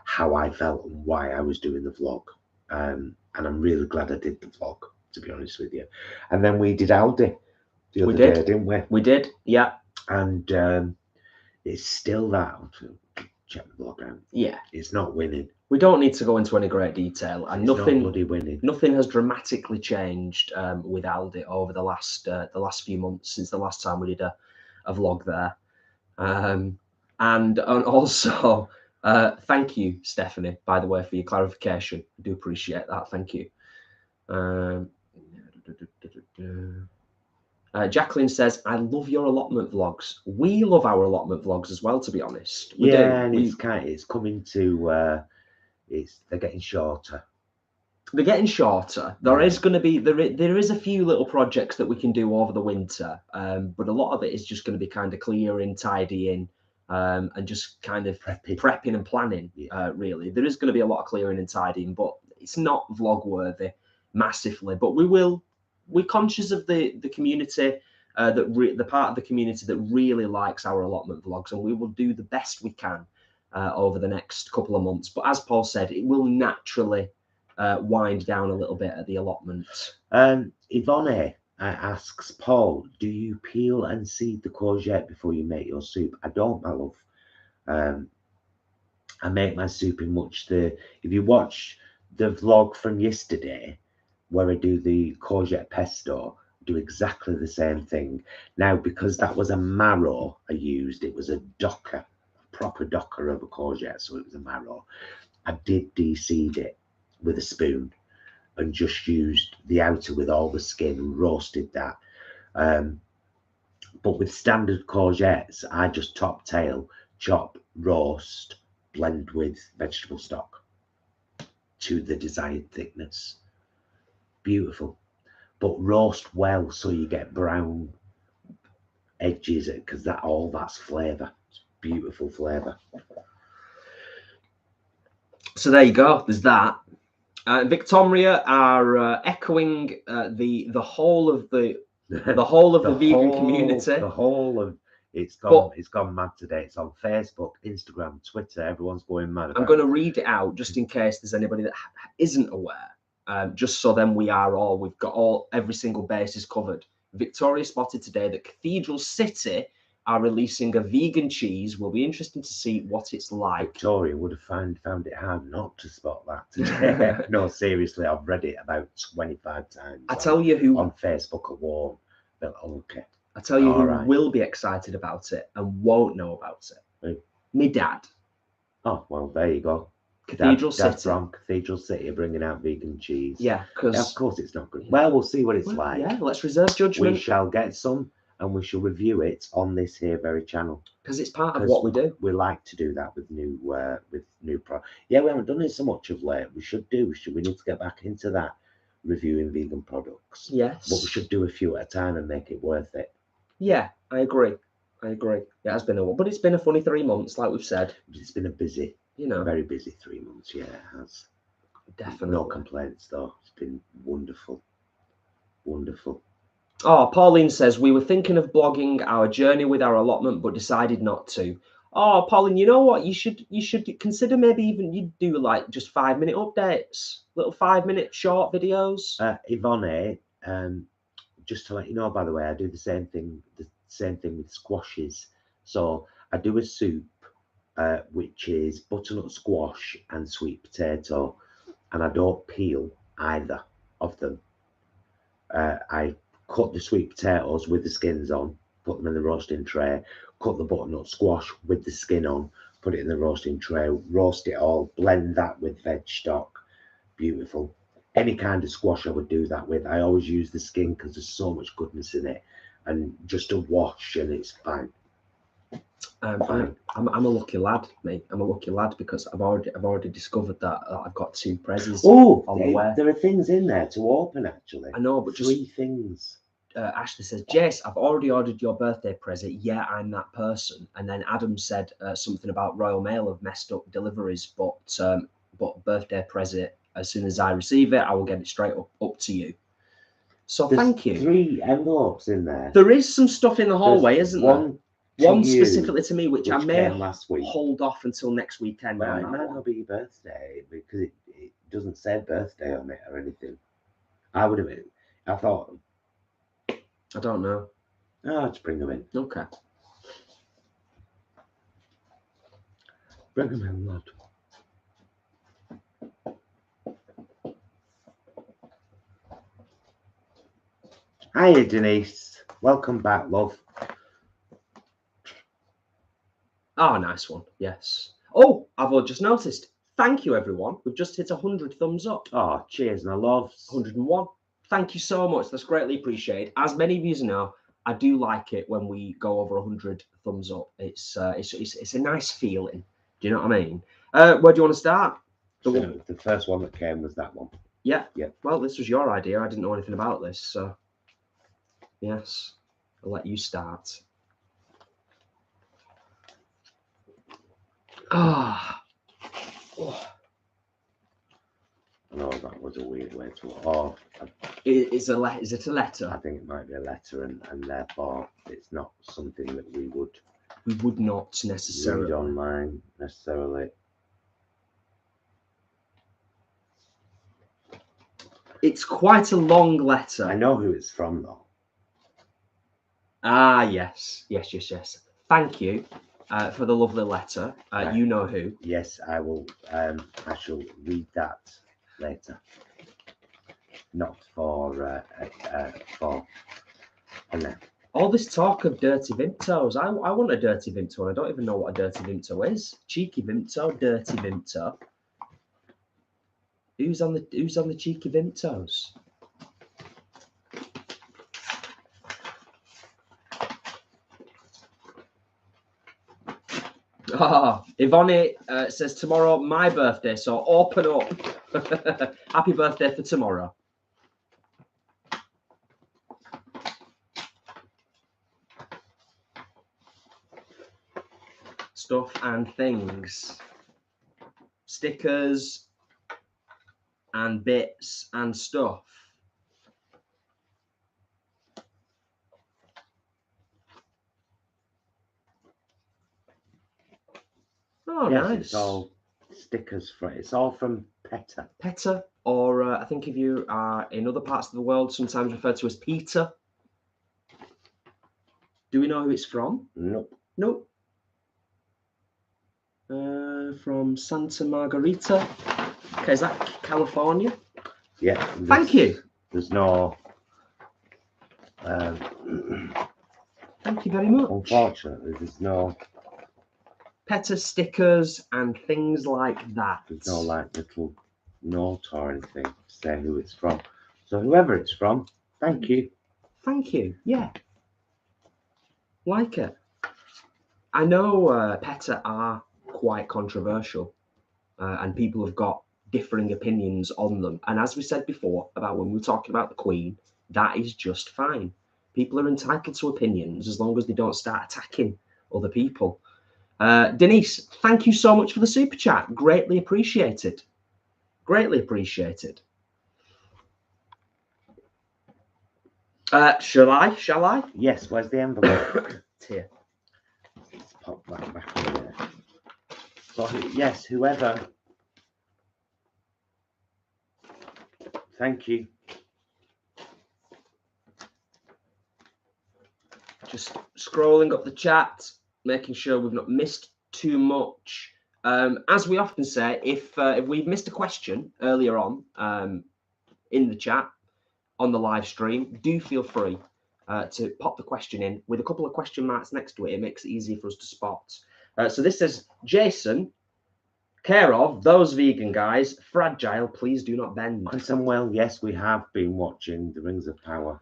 Speaker 1: how I felt and why I was doing the vlog. And I'm really glad I did the vlog, to be honest with you. And then we did Aldi the other day, didn't we?
Speaker 2: We did, yeah.
Speaker 1: And it's still that. Check the vlog out.
Speaker 2: Yeah,
Speaker 1: it's not winning.
Speaker 2: We don't need to go into any great detail, and
Speaker 1: it's not bloody winning.
Speaker 2: Nothing has dramatically changed with Aldi over the last few months since the last time we did a vlog there. And also, thank you, Stephanie, by the way, for your clarification. I do appreciate that. Thank you. Jacqueline says, I love your allotment vlogs. We love our allotment vlogs as well, to be honest. We do.
Speaker 1: And it's coming to they're getting shorter.
Speaker 2: They're getting shorter. There is going to be there is a few little projects that we can do over the winter, but a lot of it is just going to be kind of clearing, tidying, and just kind of prepping and planning. Really, there is going to be a lot of clearing and tidying, but it's not vlog worthy massively. But we're conscious of the community, the part of the community that really likes our allotment vlogs, and we will do the best we can over the next couple of months. But as Paul said, it will naturally wind down a little bit at the allotment.
Speaker 1: Yvonne asks, Paul, do you peel and seed the courgette before you make your soup? I don't, my love. I make my soup in if you watch the vlog from yesterday, where I do the courgette pesto, do exactly the same thing. Now, because that was a marrow I used, it was a docker, a proper docker of a courgette, so it was a marrow. I did de-seed it with a spoon and just used the outer with all the skin and roasted that. But with standard courgettes, I just top tail, chop, roast, blend with vegetable stock to the desired thickness. Beautiful, but roast well so you get brown edges, because that's flavor. It's beautiful flavor.
Speaker 2: So there you go. There's that. Victoria are echoing the whole of the vegan community.
Speaker 1: The whole of it's gone mad today. It's on Facebook, Instagram, Twitter. Everyone's going mad.
Speaker 2: I'm going to read it out just in case there's anybody that isn't aware. Just so then we've got every single basis covered. Victoria spotted today that Cathedral City are releasing a vegan cheese. Will be interesting to see what it's like.
Speaker 1: Victoria would have found it hard not to spot that today. No, seriously, I've read it about 25 times.
Speaker 2: I tell you who
Speaker 1: on Facebook alone. But okay.
Speaker 2: I tell you who
Speaker 1: right.
Speaker 2: will be excited about it and won't know about it.
Speaker 1: Who?
Speaker 2: Me dad.
Speaker 1: Oh well, there you go.
Speaker 2: Cathedral
Speaker 1: Dad
Speaker 2: City.
Speaker 1: from Cathedral City are bringing out vegan cheese.
Speaker 2: Yeah, because
Speaker 1: of course it's not good. Well, we'll see what it's like.
Speaker 2: Yeah, let's reserve judgment.
Speaker 1: We shall get some, and we shall review it on this here very channel.
Speaker 2: Because it's part of what we do.
Speaker 1: We like to do that with new products. Yeah, we haven't done it so much of late. We should do. We need to get back into that, reviewing vegan products.
Speaker 2: Yes.
Speaker 1: But we should do a few at a time and make it worth it.
Speaker 2: Yeah, I agree. It has been a while, but it's been a funny 3 months, like we've said.
Speaker 1: It's been a busy, very busy 3 months. Yeah, it has.
Speaker 2: Definitely.
Speaker 1: No complaints though. It's been wonderful. Wonderful.
Speaker 2: Oh, Pauline says, we were thinking of blogging our journey with our allotment, but decided not to. Oh, Pauline, you know what? You should consider maybe even you do like just 5-minute updates, little 5-minute short videos.
Speaker 1: Yvonne, just to let you know, by the way, I do the same thing with squashes. So I do a soup, which is butternut squash and sweet potato, and I don't peel either of them. I cut the sweet potatoes with the skins on, put them in the roasting tray, cut the butternut squash with the skin on, put it in the roasting tray, roast it all, blend that with veg stock. Beautiful. Any kind of squash I would do that with. I always use the skin because there's so much goodness in it, and just a wash and it's fine.
Speaker 2: I'm a lucky lad, mate. I'm a lucky lad because I've already discovered that I've got 2 prezzies.
Speaker 1: Oh,
Speaker 2: on the way.
Speaker 1: There are things in there to open actually.
Speaker 2: I know, but
Speaker 1: 3 things.
Speaker 2: Ashley says, Jace, I've already ordered your birthday present. Yeah, I'm that person. And then Adam said something about Royal Mail have messed up deliveries, but birthday present, as soon as I receive it, I will get it straight up to you. So thank you.
Speaker 1: 3 envelopes in there.
Speaker 2: There is some stuff in the hallway, isn't there? One specifically to me, which I may
Speaker 1: last week.
Speaker 2: hold off until next weekend.
Speaker 1: Well, it might not be your birthday because it doesn't say birthday on it or anything. I thought.
Speaker 2: I don't know.
Speaker 1: Oh, just bring them in.
Speaker 2: Okay.
Speaker 1: Bring them in, lad. Hiya, Denise. Welcome back, love.
Speaker 2: Oh, nice one. Yes. Oh, I've just noticed. Thank you, everyone. We've just hit 100 thumbs up.
Speaker 1: Oh, cheers, my love.
Speaker 2: 101. Thank you so much. That's greatly appreciated. As many of you know, I do like it when we go over 100 thumbs up. It's a nice feeling. Do you know what I mean? Where do you want to start?
Speaker 1: The first one that came was that one.
Speaker 2: Yeah.
Speaker 1: Yeah.
Speaker 2: Well, this was your idea. I didn't know anything about this, so yes, I'll let you start. Ah. Oh.
Speaker 1: No, that was a weird way to. Oh,
Speaker 2: Is it a letter?
Speaker 1: I think it might be a letter, and therefore it's not something that we would
Speaker 2: not necessarily
Speaker 1: read online necessarily.
Speaker 2: It's quite a long letter.
Speaker 1: I know who it's from though.
Speaker 2: Ah, yes. Thank you for the lovely letter.
Speaker 1: Right.
Speaker 2: You know who.
Speaker 1: Yes, I will. I shall read that later. Not for
Speaker 2: all this talk of dirty Vimtos. I want a dirty Vimto. I don't even know what a dirty Vimto is. Cheeky Vimto, dirty Vimto. Who's on the cheeky Vimtos? Ah, Yvonne says tomorrow my birthday, so open up. Happy birthday for tomorrow. Stuff and things. Stickers and bits and stuff. Oh,
Speaker 1: yes,
Speaker 2: nice.
Speaker 1: It's all stickers for it. It's all from PETA.
Speaker 2: PETA, or I think if you are in other parts of the world, sometimes referred to as Peter. Do we know who it's from?
Speaker 1: Nope.
Speaker 2: Nope. From Santa Margarita. Okay, is that California?
Speaker 1: Yeah.
Speaker 2: Thank you.
Speaker 1: There's no.
Speaker 2: Thank you very much.
Speaker 1: Unfortunately, there's no.
Speaker 2: Peta stickers and things like that.
Speaker 1: There's no like little note or anything to say who it's from. So whoever it's from, thank you.
Speaker 2: Thank you. Yeah. Like it. I know PETA are quite controversial and people have got differing opinions on them. And as we said before about when we were talking about the Queen, that is just fine. People are entitled to opinions as long as they don't start attacking other people. Denise, thank you so much for the super chat. Greatly appreciated. Greatly appreciated. Shall I?
Speaker 1: Yes, where's the envelope?
Speaker 2: It's here.
Speaker 1: Let's pop that back in there. So, yes, whoever. Thank you.
Speaker 2: Just scrolling up the chat, making sure we've not missed too much. As we often say, if we've missed a question earlier on in the chat on the live stream, do feel free to pop the question in with a couple of question marks next to it. It makes it easier for us to spot. So this says, Jason, care of those vegan guys, fragile, please do not bend.
Speaker 1: And Samuel, yes, we have been watching The Rings of Power.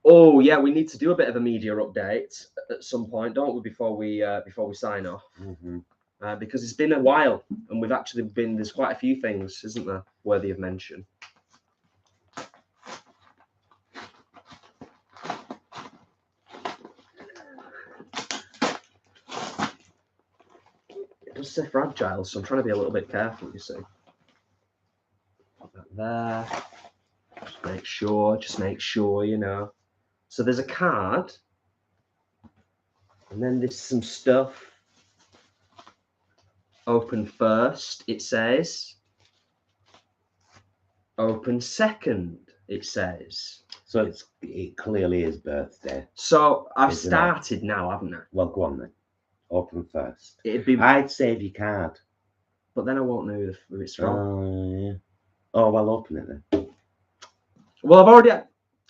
Speaker 2: Oh yeah, we need to do a bit of a media update at some point, don't we? Before we sign off, because it's been a while, and we've actually been. There's quite a few things, isn't there, worthy of mention. It does say fragile, so I'm trying to be a little bit careful. You see, put that there. Just make sure, you know. So there's a card, and then there's some stuff. Open first, it says. Open second, it says.
Speaker 1: So it clearly is birthday.
Speaker 2: So I've started now, haven't I?
Speaker 1: Well, go on then. Open first.
Speaker 2: It'd be.
Speaker 1: I'd save your card.
Speaker 2: But then I won't know who it's from.
Speaker 1: Oh, yeah. Oh, well, open it then.
Speaker 2: Well, I've already.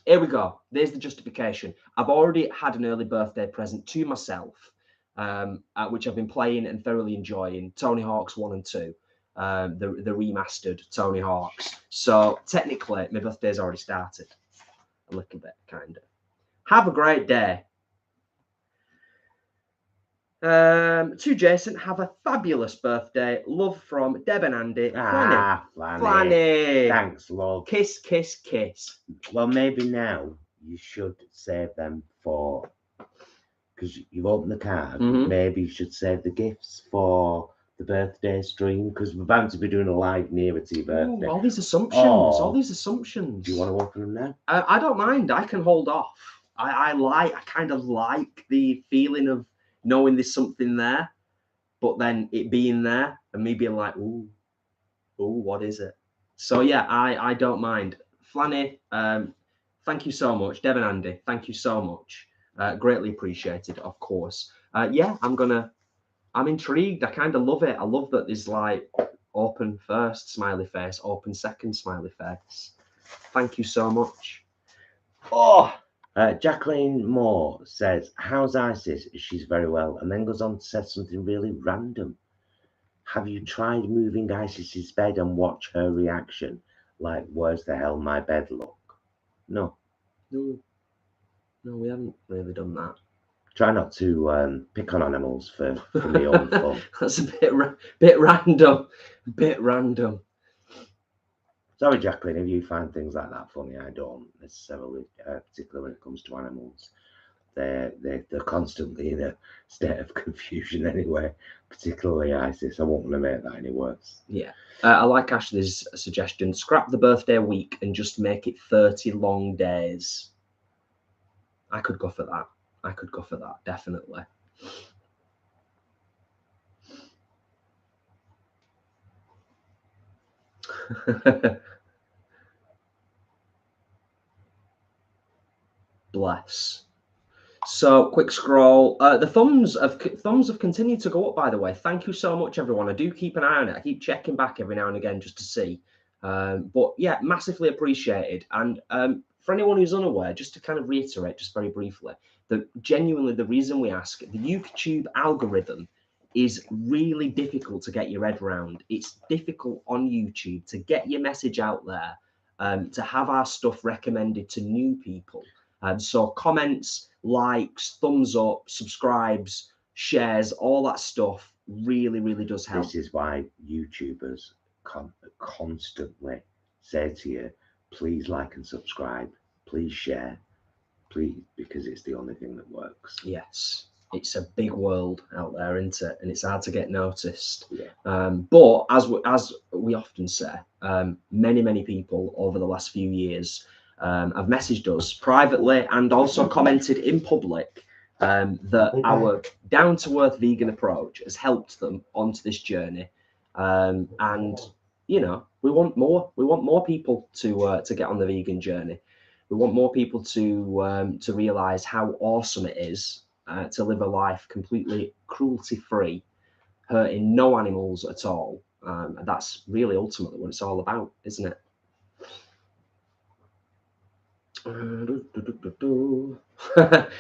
Speaker 2: Here we go. There's the justification. I've already had an early birthday present to myself, which I've been playing and thoroughly enjoying. Tony Hawk's 1 and 2, the remastered Tony Hawk's. So technically, my birthday's already started. A little bit, kind of. Have a great day. To Jason, have a fabulous birthday. Love from Deb and Andy.
Speaker 1: Flanny. Thanks, love.
Speaker 2: Kiss, kiss, kiss.
Speaker 1: Well, maybe now you should save them for, because you've opened the card, maybe you should save the gifts for the birthday stream, because we're bound to be doing a live nearer to your birthday.
Speaker 2: Ooh, all these assumptions. All these assumptions.
Speaker 1: Do you want to open them now?
Speaker 2: I don't mind. I can hold off. I kind of like the feeling of knowing there's something there, but then it being there and me being like, ooh, what is it? So yeah, I don't mind. Flanny, thank you so much. Deb and Andy, thank you so much. Greatly appreciated, of course. Yeah, I'm intrigued. I kind of love it. I love that there's like open first smiley face, open second smiley face. Thank you so much.
Speaker 1: Oh, Jacqueline Moore says, how's Isis? She's very well. And then goes on to say something really random. Have you tried moving Isis's bed and watch her reaction? Like, where's the hell my bed look? No. No,
Speaker 2: we haven't really done that.
Speaker 1: Try not to pick on animals for my own fun.
Speaker 2: That's a bit random. Bit random.
Speaker 1: Sorry, Jacqueline, if you find things like that funny. I don't necessarily, particularly when it comes to animals. They're constantly in a state of confusion anyway, particularly Isis. I won't want to make that any worse.
Speaker 2: Yeah. I like Ashley's suggestion. Scrap the birthday week and just make it 30 long days. I could go for that. Definitely. Bless. So quick scroll. The thumbs have continued to go up, by the way. Thank you so much, everyone. I do keep an eye on it. I keep checking back every now and again just to see. But yeah, massively appreciated. And for anyone who's unaware, just to kind of reiterate, just very briefly, that genuinely the reason we ask, the YouTube algorithm is really difficult to get your head around. It's difficult on YouTube to get your message out there, to have our stuff recommended to new people. So comments, likes, thumbs up, subscribes, shares, all that stuff really, really does help.
Speaker 1: This is why YouTubers constantly say to you, please like and subscribe, please share, please, because it's the only thing that works.
Speaker 2: Yes, it's a big world out there, isn't it? And it's hard to get noticed.
Speaker 1: Yeah.
Speaker 2: But as we often say, many people over the last few years have messaged us privately and also commented in public that our down-to-earth vegan approach has helped them onto this journey. And you know, we want more people to get on the vegan journey. We want more people to realize how awesome it is to live a life completely cruelty-free, hurting no animals at all. That's really ultimately what it's all about, isn't it?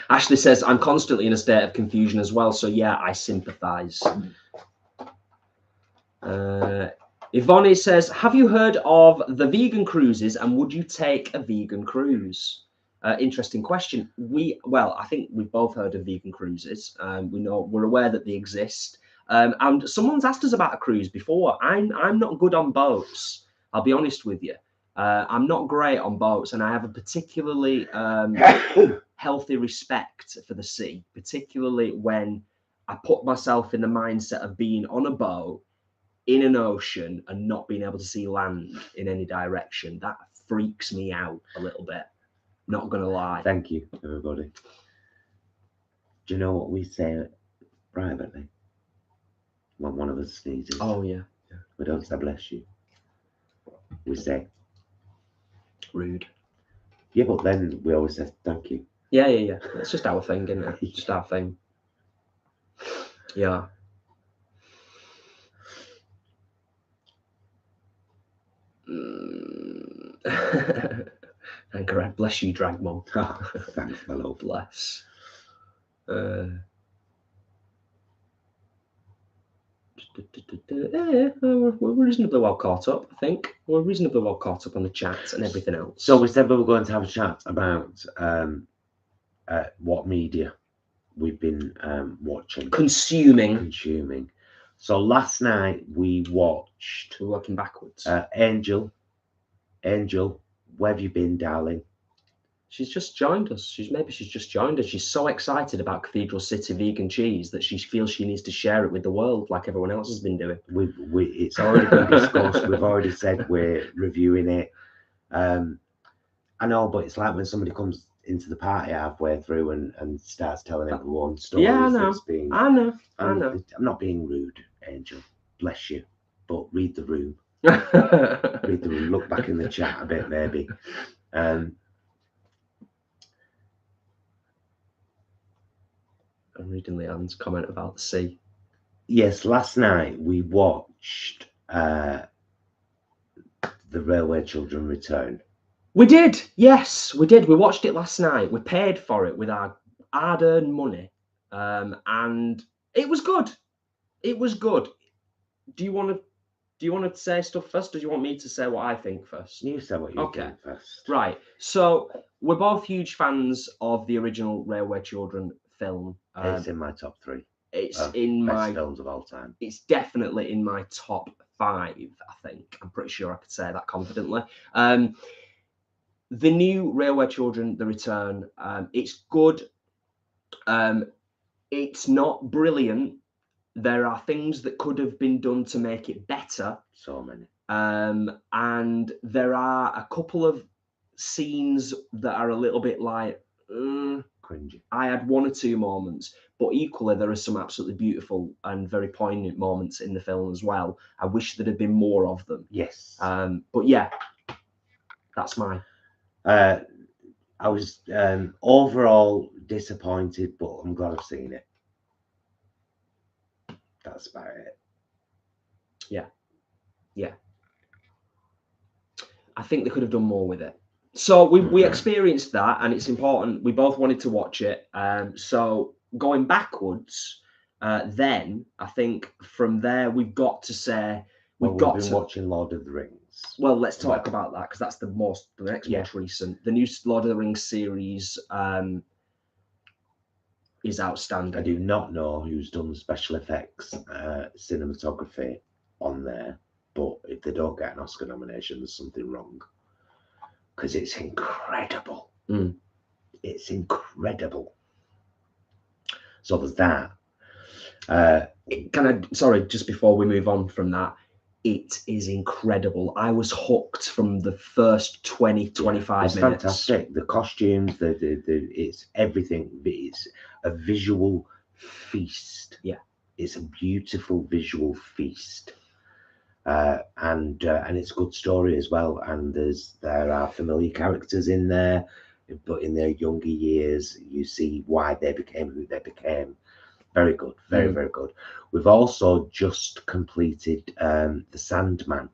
Speaker 2: Ashley says, I'm constantly in a state of confusion as well. So yeah, I sympathize. Yvonne says, have you heard of the vegan cruises and would you take a vegan cruise? Interesting question. Well, I think we've both heard of vegan cruises. We're aware that they exist. And someone's asked us about a cruise before. I'm not good on boats. I'll be honest with you. I'm not great on boats, and I have a particularly healthy respect for the sea, particularly when I put myself in the mindset of being on a boat in an ocean and not being able to see land in any direction. That freaks me out a little bit. Not gonna lie.
Speaker 1: Thank you, everybody. Do you know what we say privately when one of us sneezes?
Speaker 2: Oh yeah.
Speaker 1: We don't say bless you. We say
Speaker 2: rude.
Speaker 1: Yeah, but then we always say thank you.
Speaker 2: Yeah. It's just our thing, isn't it? Just our thing. Yeah. Angharads, bless you, drag mum.
Speaker 1: Thanks, fellow.
Speaker 2: Bless. We're reasonably well caught up, I think. We're reasonably well caught up on the chat and everything else.
Speaker 1: So we said we were going to have a chat about what media we've been watching. Consuming. So last night we watched...
Speaker 2: We're working backwards.
Speaker 1: Angel, where have you been, darling?
Speaker 2: She's just joined us. Maybe she's just joined us. She's so excited about Cathedral City vegan cheese that she feels she needs to share it with the world like everyone else has been doing.
Speaker 1: It's already been discussed. We've already said we're reviewing it. I know, but it's like when somebody comes into the party halfway through and starts telling everyone stories.
Speaker 2: Yeah, I know. I know.
Speaker 1: I'm not being rude, Angel. Bless you. But read the room. Read the room. Look back in the chat a bit, maybe.
Speaker 2: I'm reading Leanne's comment about the sea.
Speaker 1: Yes, last night we watched The Railway Children Return.
Speaker 2: We did. Yes, we did. We watched it last night. We paid for it with our hard-earned money. And it was good. It was good. Do you want to say stuff first, or do you want me to say what I think first?
Speaker 1: You say what you think first.
Speaker 2: Right. So we're both huge fans of the original Railway Children film.
Speaker 1: It's in my top 3.
Speaker 2: It's in my
Speaker 1: best films of all time.
Speaker 2: It's definitely in my top 5. I think I'm pretty sure I could say that confidently. The new Railway Children, The Return. It's good. It's not brilliant. There are things that could have been done to make it better.
Speaker 1: So many.
Speaker 2: And there are a couple of scenes that are a little bit like
Speaker 1: cringy.
Speaker 2: I had 1 or 2 moments, but equally there are some absolutely beautiful and very poignant moments in the film as well. I wish there had been more of them.
Speaker 1: Yes.
Speaker 2: But yeah, that's mine.
Speaker 1: I I was overall disappointed, but I'm glad I've seen it. That's about it.
Speaker 2: Yeah. I think they could have done more with it. So we experienced that, and it's important. We both wanted to watch it. So going backwards, then I think from there we've got to say
Speaker 1: we've been watching Lord of the Rings.
Speaker 2: Well, let's talk about that because that's the next most recent. The new Lord of the Rings series is outstanding.
Speaker 1: I do not know who's done the special effects, cinematography on there, but if they don't get an Oscar nomination, there's something wrong. Because it's incredible. It's incredible. So there's that.
Speaker 2: Sorry, just before we move on from that, it is incredible. I was hooked from the first 20-25 minutes.
Speaker 1: Fantastic. The costumes, it's everything. It's a visual feast.
Speaker 2: Yeah.
Speaker 1: It's a beautiful visual feast. And it's a good story as well. And there are familiar characters in there, but in their younger years, you see why they became who they became. Very good, very good. We've also just completed The Sandman,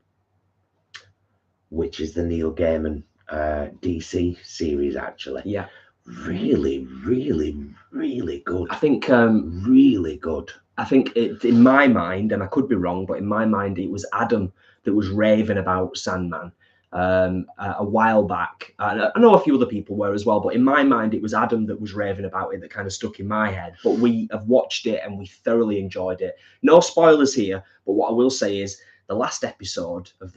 Speaker 1: which is the Neil Gaiman DC series, actually.
Speaker 2: Yeah.
Speaker 1: Really, really, really good.
Speaker 2: I think
Speaker 1: really good.
Speaker 2: I think it, in my mind, and I could be wrong, but in my mind, it was Adam that was raving about Sandman a while back. I know a few other people were as well, but in my mind, it was Adam that was raving about it that kind of stuck in my head. But we have watched it and we thoroughly enjoyed it. No spoilers here, but what I will say is the last episode of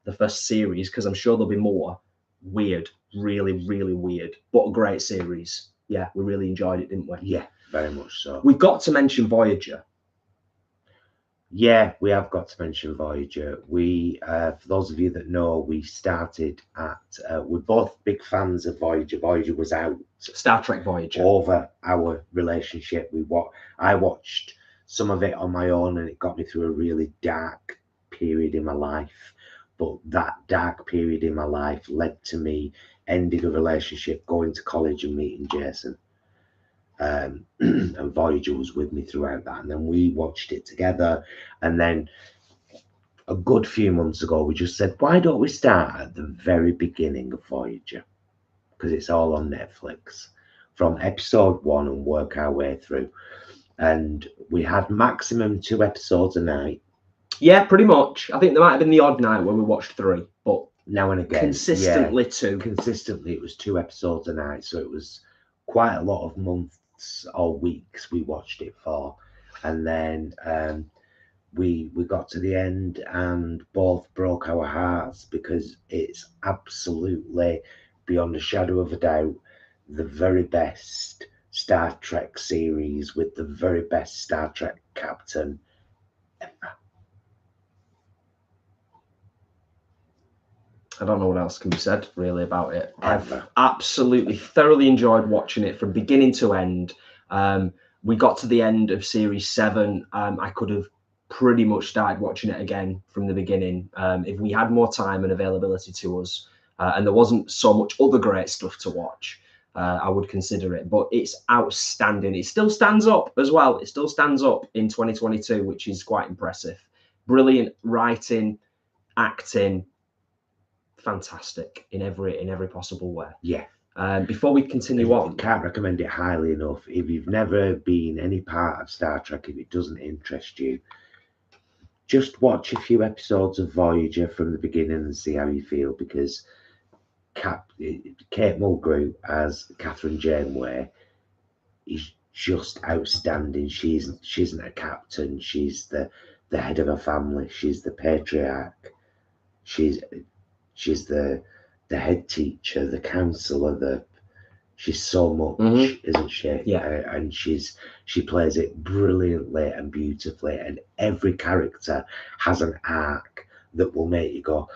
Speaker 2: the first series, because I'm sure there'll be more, weird, really, really weird, but a great series. Yeah, we really enjoyed it, didn't we?
Speaker 1: Yeah, very much so.
Speaker 2: We've got to mention Voyager.
Speaker 1: Yeah, we have got to mention Voyager. We, for those of you that know, we started at, we're both big fans of Voyager. Voyager was out.
Speaker 2: Star Trek Voyager.
Speaker 1: Over our relationship. I watched some of it on my own and it got me through a really dark period in my life. But that dark period in my life led to me ending a relationship, going to college and meeting Jason. And Voyager was with me throughout that, and then we watched it together. And then a good few months ago we just said, why don't we start at the very beginning of Voyager, because it's all on Netflix from episode 1 and work our way through. And we had maximum 2 episodes a night.
Speaker 2: Yeah, pretty much. I think there might have been the odd night when we watched 3, but
Speaker 1: now and again
Speaker 2: consistently 2.
Speaker 1: Consistently it was 2 episodes a night, so it was quite a lot of months or weeks we watched it for. And then we got to the end and both broke our hearts, because it's absolutely, beyond a shadow of a doubt, the very best Star Trek series with the very best Star Trek captain ever.
Speaker 2: I don't know what else can be said really about it. I've absolutely thoroughly enjoyed watching it from beginning to end. We got to the end of series 7. I could have pretty much started watching it again from the beginning if we had more time and availability to us, and there wasn't so much other great stuff to watch. I would consider it, but it's outstanding. It still stands up as well. It still stands up in 2022, which is quite impressive. Brilliant writing, acting, fantastic in every possible way.
Speaker 1: Yeah.
Speaker 2: Before we continue on,
Speaker 1: can't recommend it highly enough. If you've never been any part of Star Trek, if it doesn't interest you, just watch a few episodes of Voyager from the beginning and see how you feel, because Kate Mulgrew as Catherine Janeway is just outstanding. She isn't a captain. She's the head of a family. She's the patriarch. She's the head teacher, the counselor. She's so much, isn't she?
Speaker 2: Yeah.
Speaker 1: And she plays it brilliantly and beautifully. And every character has an arc that will make you go,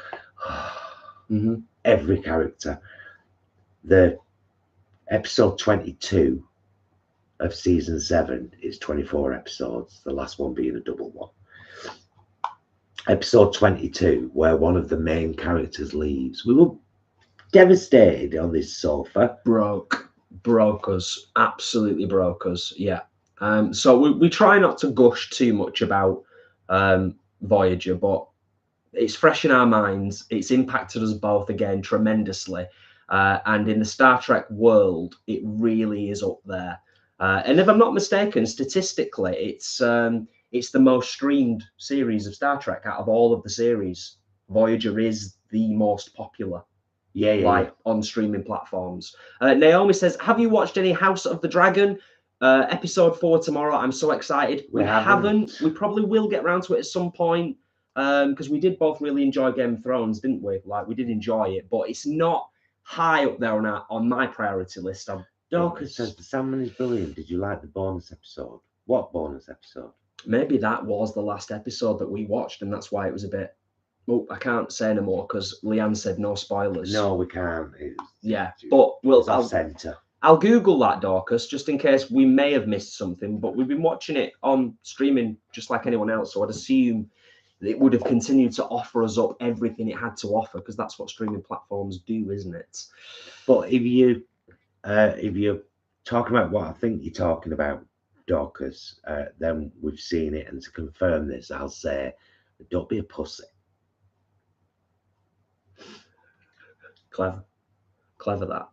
Speaker 1: Every character. The episode 22 of season 7 is 24 episodes, the last one being a double one. Episode 22, where one of the main characters leaves. We were devastated on this sofa.
Speaker 2: Broke us, absolutely broke us. Yeah. So we try not to gush too much about Voyager, but it's fresh in our minds. It's impacted us both again tremendously, and in the Star Trek world, it really is up there. And if I'm not mistaken, statistically, it's the most streamed series of Star Trek out of all of the series. Voyager is the most popular.
Speaker 1: Yeah.
Speaker 2: On streaming platforms. Naomi says, have you watched any House of the Dragon? Episode 4 tomorrow. I'm so excited. We haven't. We probably will get around to it at some point, because we did both really enjoy Game of Thrones, didn't we? Like, we did enjoy it, but it's not high up there on my priority list.
Speaker 1: Dorcas says the salmon is brilliant. Did you like the bonus episode? What bonus episode?
Speaker 2: Maybe that was the last episode that we watched, and that's why it was a bit. Oh, I can't say no more because Leanne said no spoilers.
Speaker 1: No, we can't.
Speaker 2: But
Speaker 1: I'll centre.
Speaker 2: I'll Google that, Dorcas, just in case we may have missed something. But we've been watching it on streaming just like anyone else, so I'd assume it would have continued to offer us up everything it had to offer, because that's what streaming platforms do, isn't it?
Speaker 1: But if you're talking about what I think you're talking about, Dorcas, then we've seen it, and to confirm this, I'll say, don't be a pussy.
Speaker 2: Clever that.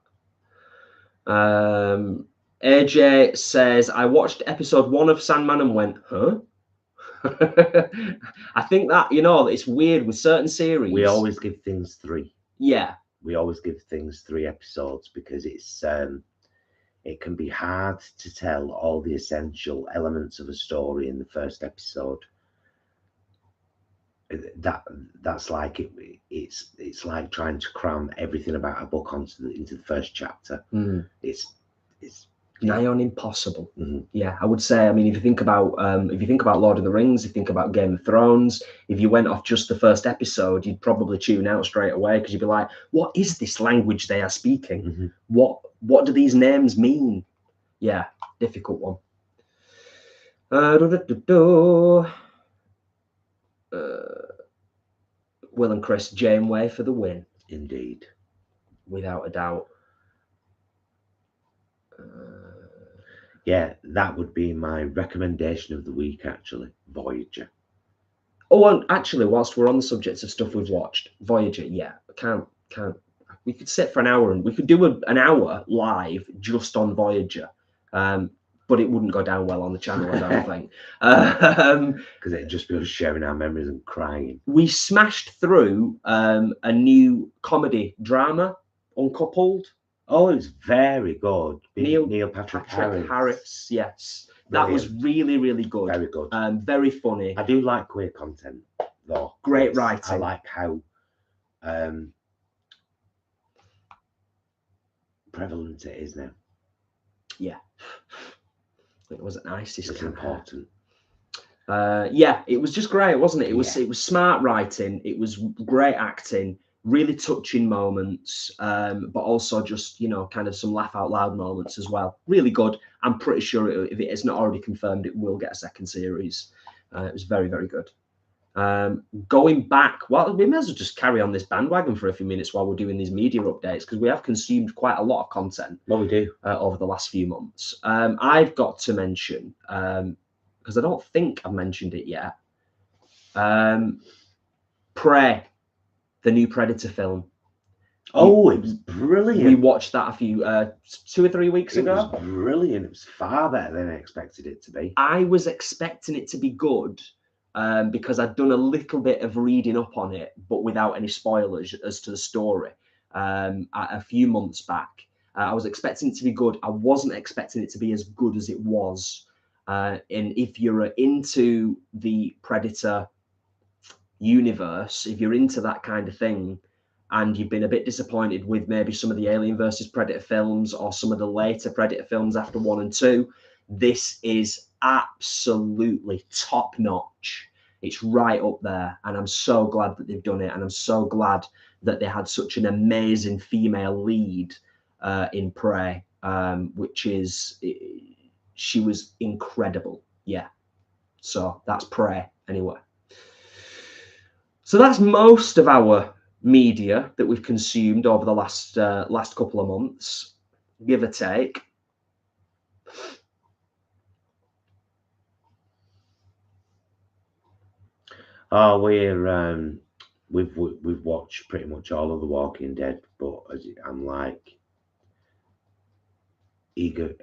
Speaker 2: AJ says, I watched episode 1 of Sandman and went, huh? I think that, it's weird with certain series.
Speaker 1: We always give things 3.
Speaker 2: Yeah.
Speaker 1: We always give things 3 episodes because it's it can be hard to tell all the essential elements of a story in the first episode. That's like it's like trying to cram everything about a book into the first chapter. It's
Speaker 2: nigh on impossible.
Speaker 1: Mm-hmm.
Speaker 2: Yeah, I would say. I mean, if you think about Lord of the Rings, if you think about Game of Thrones, if you went off just the first episode, you'd probably tune out straight away because you'd be like, "What is this language they are speaking?
Speaker 1: Mm-hmm.
Speaker 2: What do these names mean?" Yeah, difficult one. Will and Chris, Janeway for the win.
Speaker 1: Indeed.
Speaker 2: Without a doubt.
Speaker 1: Yeah, that would be my recommendation of the week, actually. Voyager.
Speaker 2: Oh, and actually, whilst we're on the subject of stuff we've watched, Voyager, yeah, can't. We could sit for an hour and we could do an hour live just on Voyager. But it wouldn't go down well on the channel, I don't think.
Speaker 1: Because it'd just be us sharing our memories and crying.
Speaker 2: We smashed through a new comedy drama, Uncoupled.
Speaker 1: Oh, it's very good.
Speaker 2: Neil Patrick Harris, yes. Brilliant. That was really, really good.
Speaker 1: Very good.
Speaker 2: Very funny.
Speaker 1: I do like queer content, though.
Speaker 2: Great writing.
Speaker 1: I like how prevalent it is now.
Speaker 2: Yeah. It wasn't nice.
Speaker 1: It's important.
Speaker 2: Yeah, it was just great, wasn't it? It was smart writing. It was great acting, really touching moments, but also just kind of some laugh out loud moments as well. Really good. I'm pretty sure if it is not already confirmed, it will get a second series. It was very, very good. Going back, well, we may as well just carry on this bandwagon for a few minutes while we're doing these media updates, because we have consumed quite a lot of content.
Speaker 1: Well, we do
Speaker 2: over the last few months. I've got to mention, because I don't think I've mentioned it yet, Prey, the new Predator film.
Speaker 1: Oh, it was brilliant.
Speaker 2: We watched that a few 2 or 3 weeks ago.
Speaker 1: It was brilliant. It was far better than I expected it to be.
Speaker 2: I was expecting it to be good. Because I'd done a little bit of reading up on it, but without any spoilers as to the story a few months back. I was expecting it to be good. I wasn't expecting it to be as good as it was. And if you're into the Predator universe, if you're into that kind of thing, and you've been a bit disappointed with maybe some of the Alien versus Predator films or some of the later Predator films after 1 and 2, this is absolutely top notch. It's right up there, and I'm so glad that they've done it, and I'm so glad that they had such an amazing female lead in Prey, she was incredible. Yeah, so that's Prey anyway. So that's most of our media that we've consumed over the last couple of months, give or take.
Speaker 1: Oh, we've watched pretty much all of The Walking Dead, but I'm like eager.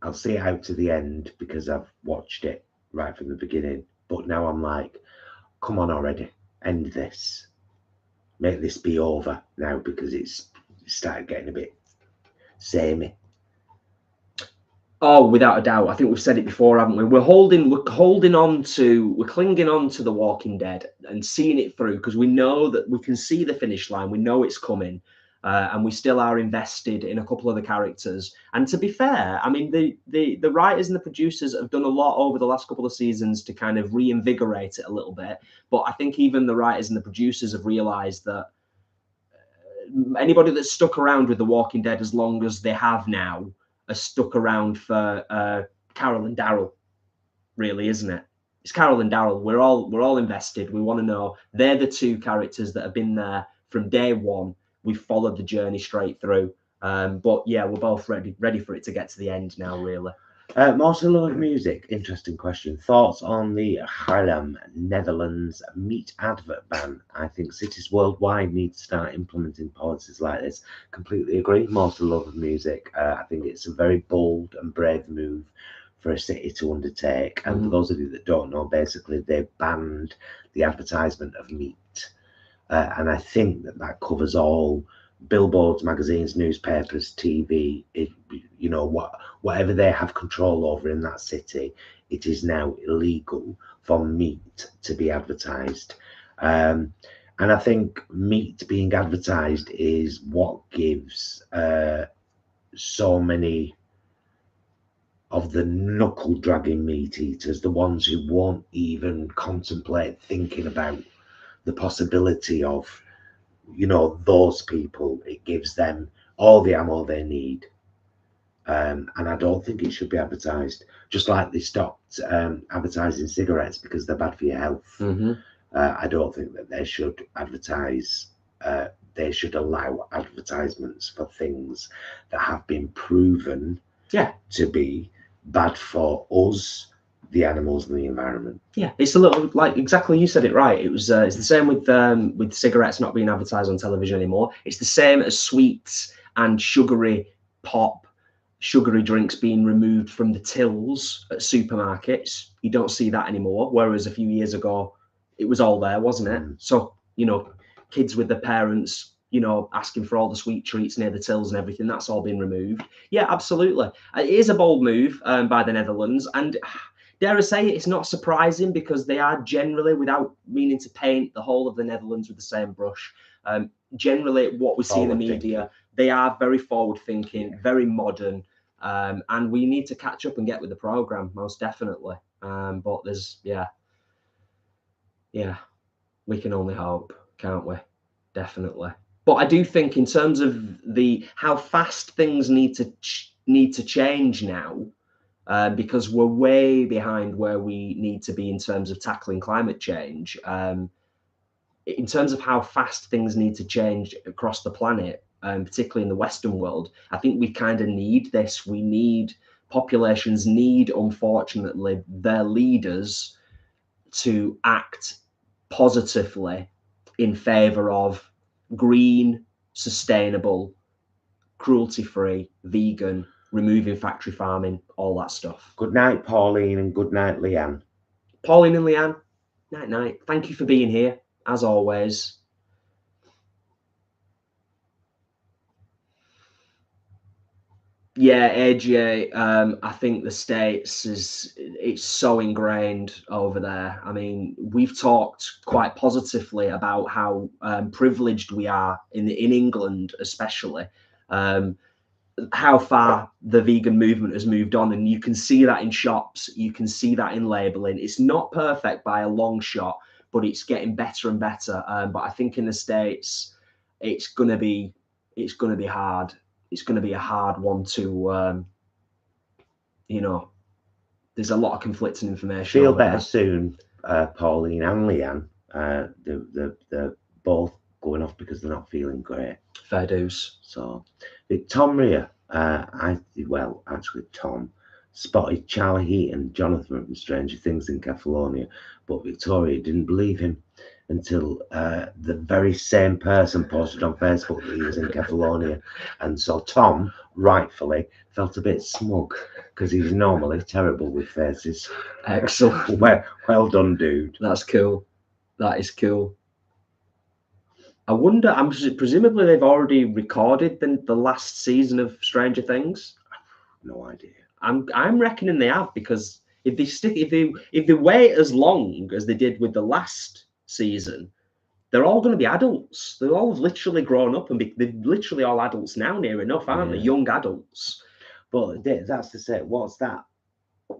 Speaker 1: I'll see it out to the end because I've watched it right from the beginning. But now I'm like, come on already, end this, make this be over now, because it's started getting a bit samey.
Speaker 2: Oh, without a doubt. I think we've said it before, haven't we? We're clinging on to The Walking Dead and seeing it through, because we know that we can see the finish line. We know it's coming, and we still are invested in a couple of the characters. And to be fair, I mean, the writers and the producers have done a lot over the last couple of seasons to kind of reinvigorate it a little bit. But I think even the writers and the producers have realised that anybody that's stuck around with The Walking Dead as long as they have now are stuck around for Carol and Daryl, really, isn't it? It's Carol and Daryl. We're all invested. We want to know. They're the two characters that have been there from day one. We've followed the journey straight through. But yeah, we're both ready for it to get to the end now, really.
Speaker 1: Most love music. Interesting question. Thoughts on the Haarlem, Netherlands meat advert ban? I think cities worldwide need to start implementing policies like this. Completely agree. Most love music. I think it's a very bold and brave move for a city to undertake. And for those of you that don't know, basically they banned the advertisement of meat. And I think that covers all billboards, magazines, newspapers, TV, whatever they have control over in that city, it is now illegal for meat to be advertised. And I think meat being advertised is what gives so many of the knuckle dragging meat eaters, the ones who won't even contemplate thinking about the possibility of, those people, it gives them all the ammo they need. And I don't think it should be advertised, just like they stopped advertising cigarettes because they're bad for your health. I don't think that they should advertise. They should allow advertisements for things that have been proven to be bad for us, the animals, and the environment.
Speaker 2: Yeah, it's a little like exactly, you said it right. It's the same with cigarettes not being advertised on television anymore. It's the same as sweets and sugary drinks being removed from the tills at supermarkets. You don't see that anymore. Whereas a few years ago, it was all there, wasn't it? So, kids with their parents, asking for all the sweet treats near the tills and everything, that's all been removed. Yeah, absolutely. It is a bold move by the Netherlands. And dare I say it, it's not surprising because they are generally, without meaning to paint the whole of the Netherlands with the same brush, generally what we see in the media, they are very forward thinking, very modern. And we need to catch up and get with the program, most definitely. But there's, we can only hope, can't we? Definitely. But I do think in terms of how fast things need to change now, because we're way behind where we need to be in terms of tackling climate change. In terms of how fast things need to change across the planet, particularly in the Western world, I think we kind of need this. Populations need, unfortunately, their leaders to act positively in favor of green, sustainable, cruelty-free, vegan, removing factory farming, all that stuff.
Speaker 1: Good night, Pauline, and good night, Leanne.
Speaker 2: Pauline and Leanne, night. Thank you for being here, as always. Yeah, AJ, I think the States it's so ingrained over there. I mean, we've talked quite positively about how privileged we are in England, especially, how far the vegan movement has moved on. And you can see that in shops, you can see that in labeling. It's not perfect by a long shot, but it's getting better and better. But I think in the States, it's gonna be hard. It's going to be a hard one to, there's a lot of conflicting information.
Speaker 1: Feel better soon, Pauline and Leanne. They're both going off because they're not feeling great.
Speaker 2: Fair dues.
Speaker 1: So Victoria, actually Tom spotted Charlie Heat and Jonathan from Stranger Things in Catalonia, but Victoria didn't believe him until the very same person posted on Facebook that he was in Catalonia. And so Tom, rightfully, felt a bit smug because he's normally terrible with faces.
Speaker 2: Excellent.
Speaker 1: Well done, dude.
Speaker 2: That's cool. That is cool. I wonder, presumably they've already recorded the last season of Stranger Things.
Speaker 1: No idea.
Speaker 2: I'm reckoning they have, because if they wait as long as they did with the last season, they're all going to be adults. They're all literally grown up, and they're literally all adults now, near enough, aren't they? Young adults.
Speaker 1: But that's to say, what's that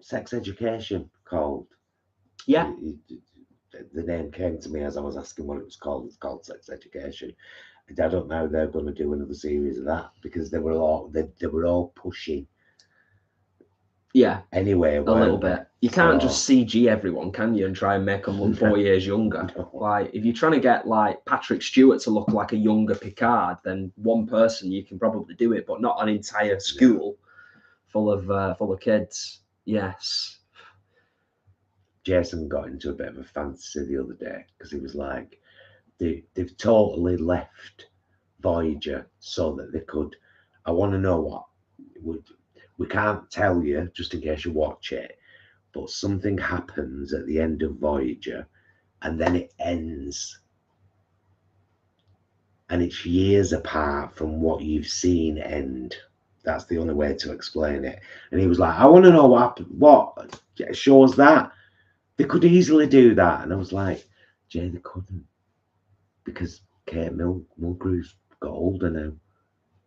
Speaker 1: sex education called?
Speaker 2: Yeah.
Speaker 1: The name came to me as I was asking what it was called. It's called Sex Education. I don't know how they're going to do another series of that, because they were all pushing.
Speaker 2: Yeah.
Speaker 1: Anyway,
Speaker 2: a little bit. You can't just CG everyone, can you, and try and make them look 4 years younger?
Speaker 1: No.
Speaker 2: Like, if you're trying to get like Patrick Stewart to look like a younger Picard, then one person you can probably do it, but not an entire school full of kids. Yes.
Speaker 1: Jason got into a bit of a fantasy the other day, because he was like, they've totally left Voyager so that they could. I want to know what we can't tell you, just in case you watch it, but something happens at the end of Voyager, and then it ends, and it's years apart from what you've seen end. That's the only way to explain it. And he was like, I want to know what happened. What shows that? They could easily do that. And I was like, Jay, they couldn't, because Kate Mulgrew's got older now.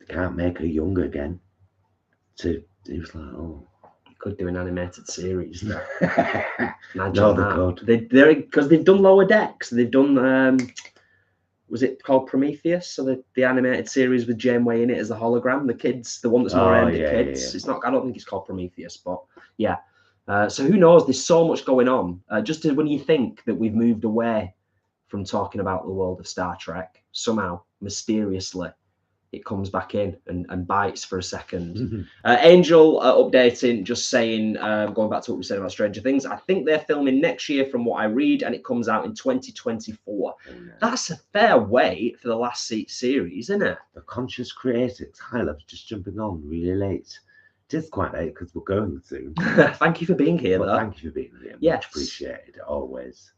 Speaker 1: They can't make her young again. So he was like, oh,
Speaker 2: you could do an animated series.
Speaker 1: No,
Speaker 2: they could. They're because they've done Lower Decks. They've done was it called Prometheus? So the animated series with Janeway in it as the hologram, the kids, the one that's more aimed at kids. Yeah. It's not. I don't think it's called Prometheus, but yeah. So who knows? There's so much going on. Just when you think that we've moved away from talking about the world of Star Trek, somehow mysteriously it comes back in and bites for a second. Angel updating, just saying, going back to what we said about Stranger Things, I think they're filming next year from what I read, and it comes out in 2024. That's a fair wait for the last series, isn't it?
Speaker 1: The Conscious Creatics. Hi, love's just jumping on really late. It is quite late because we're going soon.
Speaker 2: Thank you for being here, though.
Speaker 1: Thank you for being here.
Speaker 2: Yes.
Speaker 1: Much appreciated, always.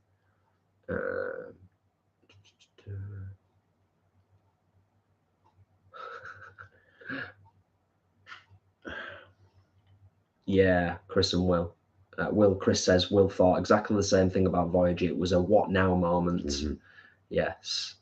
Speaker 2: Yeah, Chris and Will. Chris says Will thought exactly the same thing about Voyager. It was a what now moment. Mm-hmm. Yes.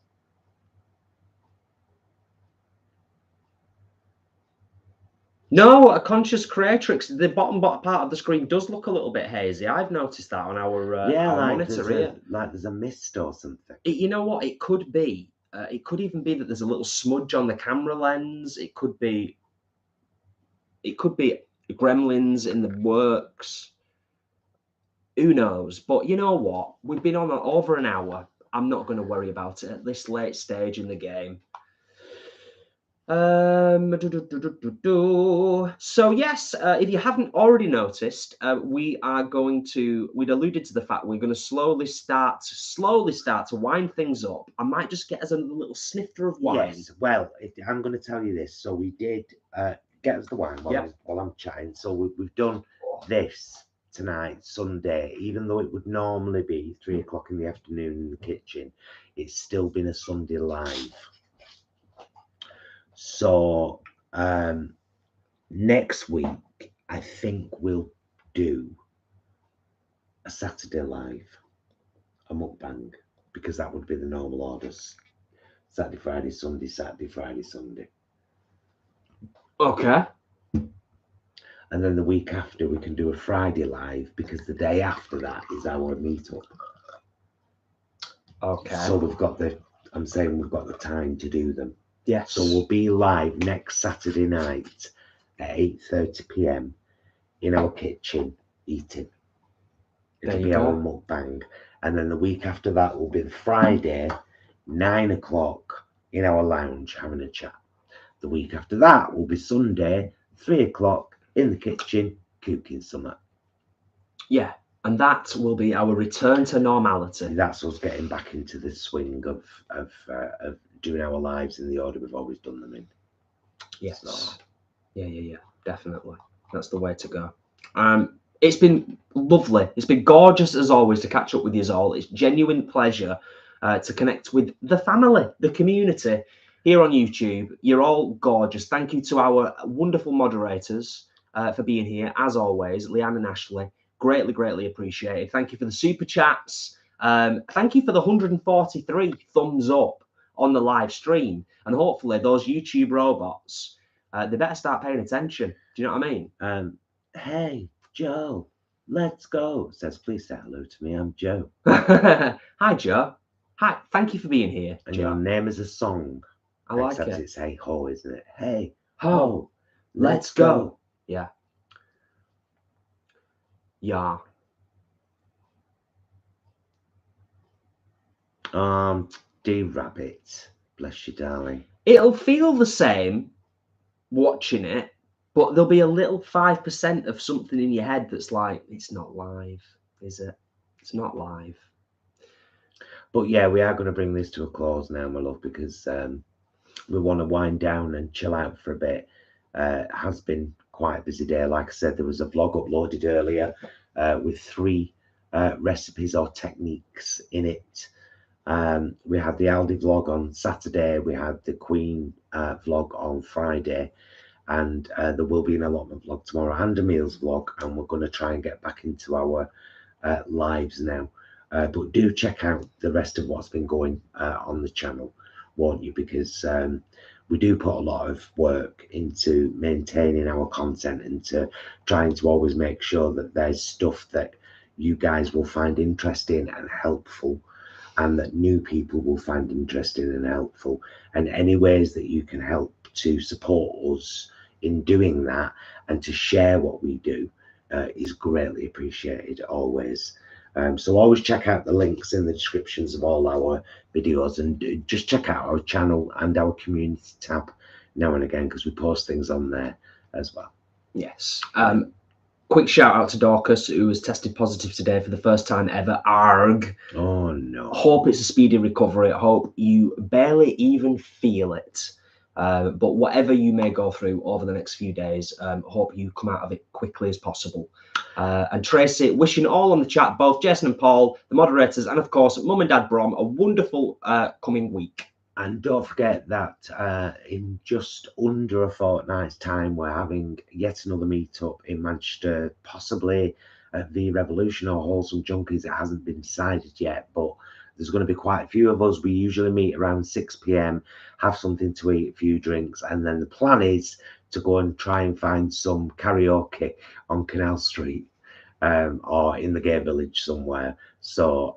Speaker 2: No, a Conscious Creatrix. The bottom part of the screen does look a little bit hazy. I've noticed that on our monitor here.
Speaker 1: Like there's a mist or something.
Speaker 2: You know what? It could be. It could even be that there's a little smudge on the camera lens. It could be gremlins in the works. Who knows? But you know what? We've been on over an hour. I'm not going to worry about it at this late stage in the game. So yes, if you haven't already noticed, we'd alluded to the fact we're going to slowly start to wind things up. I might just get us a little snifter of wine.
Speaker 1: Yes, well, I'm going to tell you this. So we did get us the wine while I'm chatting. So we've done this tonight, Sunday, even though it would normally be 3 o'clock in the afternoon in the kitchen, it's still been a Sunday live. So next week, I think we'll do a Saturday live, a mukbang, because that would be the normal orders. Saturday, Friday, Sunday, Saturday, Friday, Sunday.
Speaker 2: Okay.
Speaker 1: And then the week after, we can do a Friday live, because the day after that is our meetup.
Speaker 2: Okay.
Speaker 1: So we've got the time to do them.
Speaker 2: Yes.
Speaker 1: So we'll be live next Saturday night at 8:30 p.m. in our kitchen eating. It'll be our mukbang. And then the week after that will be the Friday 9 o'clock in our lounge having a chat. The week after that will be Sunday, 3 o'clock in the kitchen cooking something.
Speaker 2: Yeah, and that will be our return to normality.
Speaker 1: That's us getting back into the swing of doing our lives in the order we've always done them in.
Speaker 2: Yes.
Speaker 1: So.
Speaker 2: Yeah, definitely. That's the way to go. It's been lovely. It's been gorgeous as always to catch up with you all. It's genuine pleasure to connect with the family, the community here on YouTube. You're all gorgeous. Thank you to our wonderful moderators for being here, as always, Leanne and Ashley. Greatly appreciated. Thank you for the super chats. Thank you for the 143 thumbs up on the live stream. And hopefully those YouTube robots, they better start paying attention. Do you know what I mean?
Speaker 1: Hey, Joe, let's go. Says, please say hello to me. I'm Joe.
Speaker 2: Hi, Joe. Hi. Thank you for being here,
Speaker 1: And
Speaker 2: Joe.
Speaker 1: your name is a song.
Speaker 2: I like
Speaker 1: Except
Speaker 2: it.
Speaker 1: it's Hey Ho, isn't it? Hey
Speaker 2: Ho,
Speaker 1: let's go.
Speaker 2: Yeah. Yeah.
Speaker 1: Dear Rabbit, bless you, darling.
Speaker 2: It'll feel the same watching it, but there'll be a little 5% of something in your head that's like, it's not live, is it? It's not live.
Speaker 1: But yeah, we are going to bring this to a close now, my love, because we want to wind down and chill out for a bit. It has been quite a busy day. Like I said, there was a vlog uploaded earlier with 3 recipes or techniques in it. We had the Aldi vlog on Saturday. We had the Queen vlog on Friday. And there will be an allotment vlog tomorrow and a meals vlog. And we're going to try and get back into our lives now. But do check out the rest of what's been going on the channel, won't you? Because we do put a lot of work into maintaining our content and to trying to always make sure that there's stuff that you guys will find interesting and helpful, and that new people will find interesting and helpful. And any ways that you can help to support us in doing that and to share what we do is greatly appreciated always. So always check out the links in the descriptions of all our videos, and just check out our channel and our community tab now and again, because we post things on there as well.
Speaker 2: Yes. Quick shout out to Dorcas, who was tested positive today for the first time ever. Arg.
Speaker 1: Oh no.
Speaker 2: Hope it's a speedy recovery. I hope you barely even feel it. But whatever you may go through over the next few days, hope you come out of it quickly as possible. And Tracy, wishing all on the chat, both Jason and Paul, the moderators, and of course, Mum and Dad Brom, a wonderful coming week.
Speaker 1: And don't forget that in just under a fortnight's time, we're having yet another meetup in Manchester, possibly at the Revolution or Wholesome Junkies. It hasn't been decided yet, but there's going to be quite a few of us. We usually meet around 6 p.m, have something to eat, a few drinks, and then the plan is to go and try and find some karaoke on Canal Street or in the gay village somewhere. So,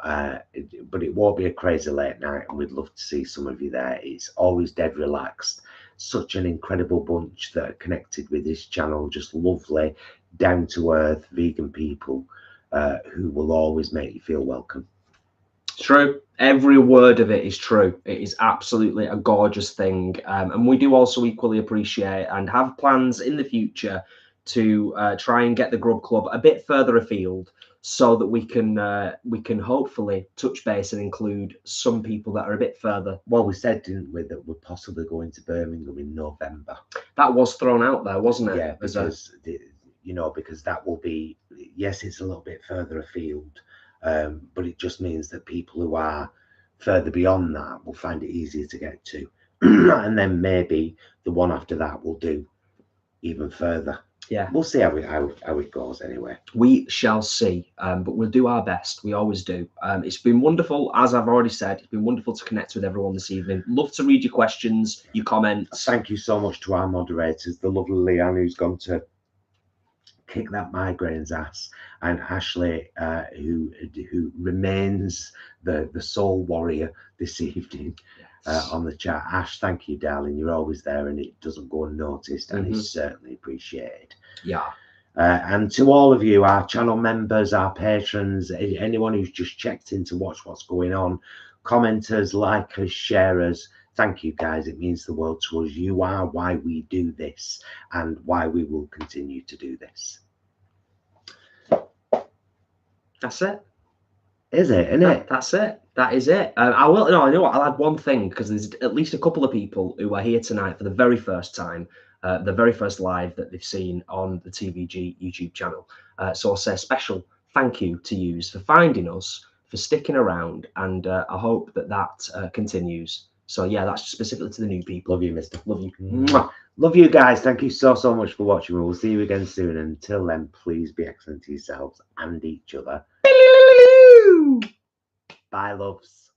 Speaker 1: but it won't be a crazy late night, and we'd love to see some of you there. It's always dead relaxed. Such an incredible bunch that are connected with this channel. Just lovely, down to earth, vegan people who will always make you feel welcome.
Speaker 2: True. Every word of it is true. It is absolutely a gorgeous thing. And we do also equally appreciate and have plans in the future to try and get the Grub Club a bit further afield, so that we can hopefully touch base and include some people that are a bit further.
Speaker 1: Well, we said, didn't we, that we're possibly going to Birmingham in November.
Speaker 2: That was thrown out there, wasn't it?
Speaker 1: Yeah, because you know, because that will be, yes, it's a little bit further afield, but it just means that people who are further beyond that will find it easier to get to. And then maybe the one after that will do even further.
Speaker 2: Yeah,
Speaker 1: we'll see how it goes anyway.
Speaker 2: We shall see, but we'll do our best. We always do. It's been wonderful, as I've already said. It's been wonderful to connect with everyone this evening. Love to read your questions, your comments.
Speaker 1: Thank you so much to our moderators, the lovely Leanne, who's gone to kick that migraine's ass, and Ashley, who remains the sole warrior this evening. On the chat. Ash, thank you, darling. You're always there, and it doesn't go unnoticed, and it's certainly appreciated.
Speaker 2: Yeah.
Speaker 1: And to all of you, our channel members, our patrons, anyone who's just checked in to watch what's going on, commenters, likers, sharers. Thank you, guys. It means the world to us. You are why we do this and why we will continue to do this.
Speaker 2: That's it.
Speaker 1: Is it? Isn't it?
Speaker 2: That's it. That is it. I will. No, I know what. I'll add one thing, because there's at least a couple of people who are here tonight for the very first time, the very first live that they've seen on the TVG YouTube channel. So I'll say a special thank you to you for finding us, for sticking around, and I hope that continues. So yeah, that's specifically to the new people.
Speaker 1: Love you, mister.
Speaker 2: Love you.
Speaker 1: Mwah. Love you guys. Thank you so much for watching. We'll see you again soon. Until then, please be excellent to yourselves and each other. Bye, loves.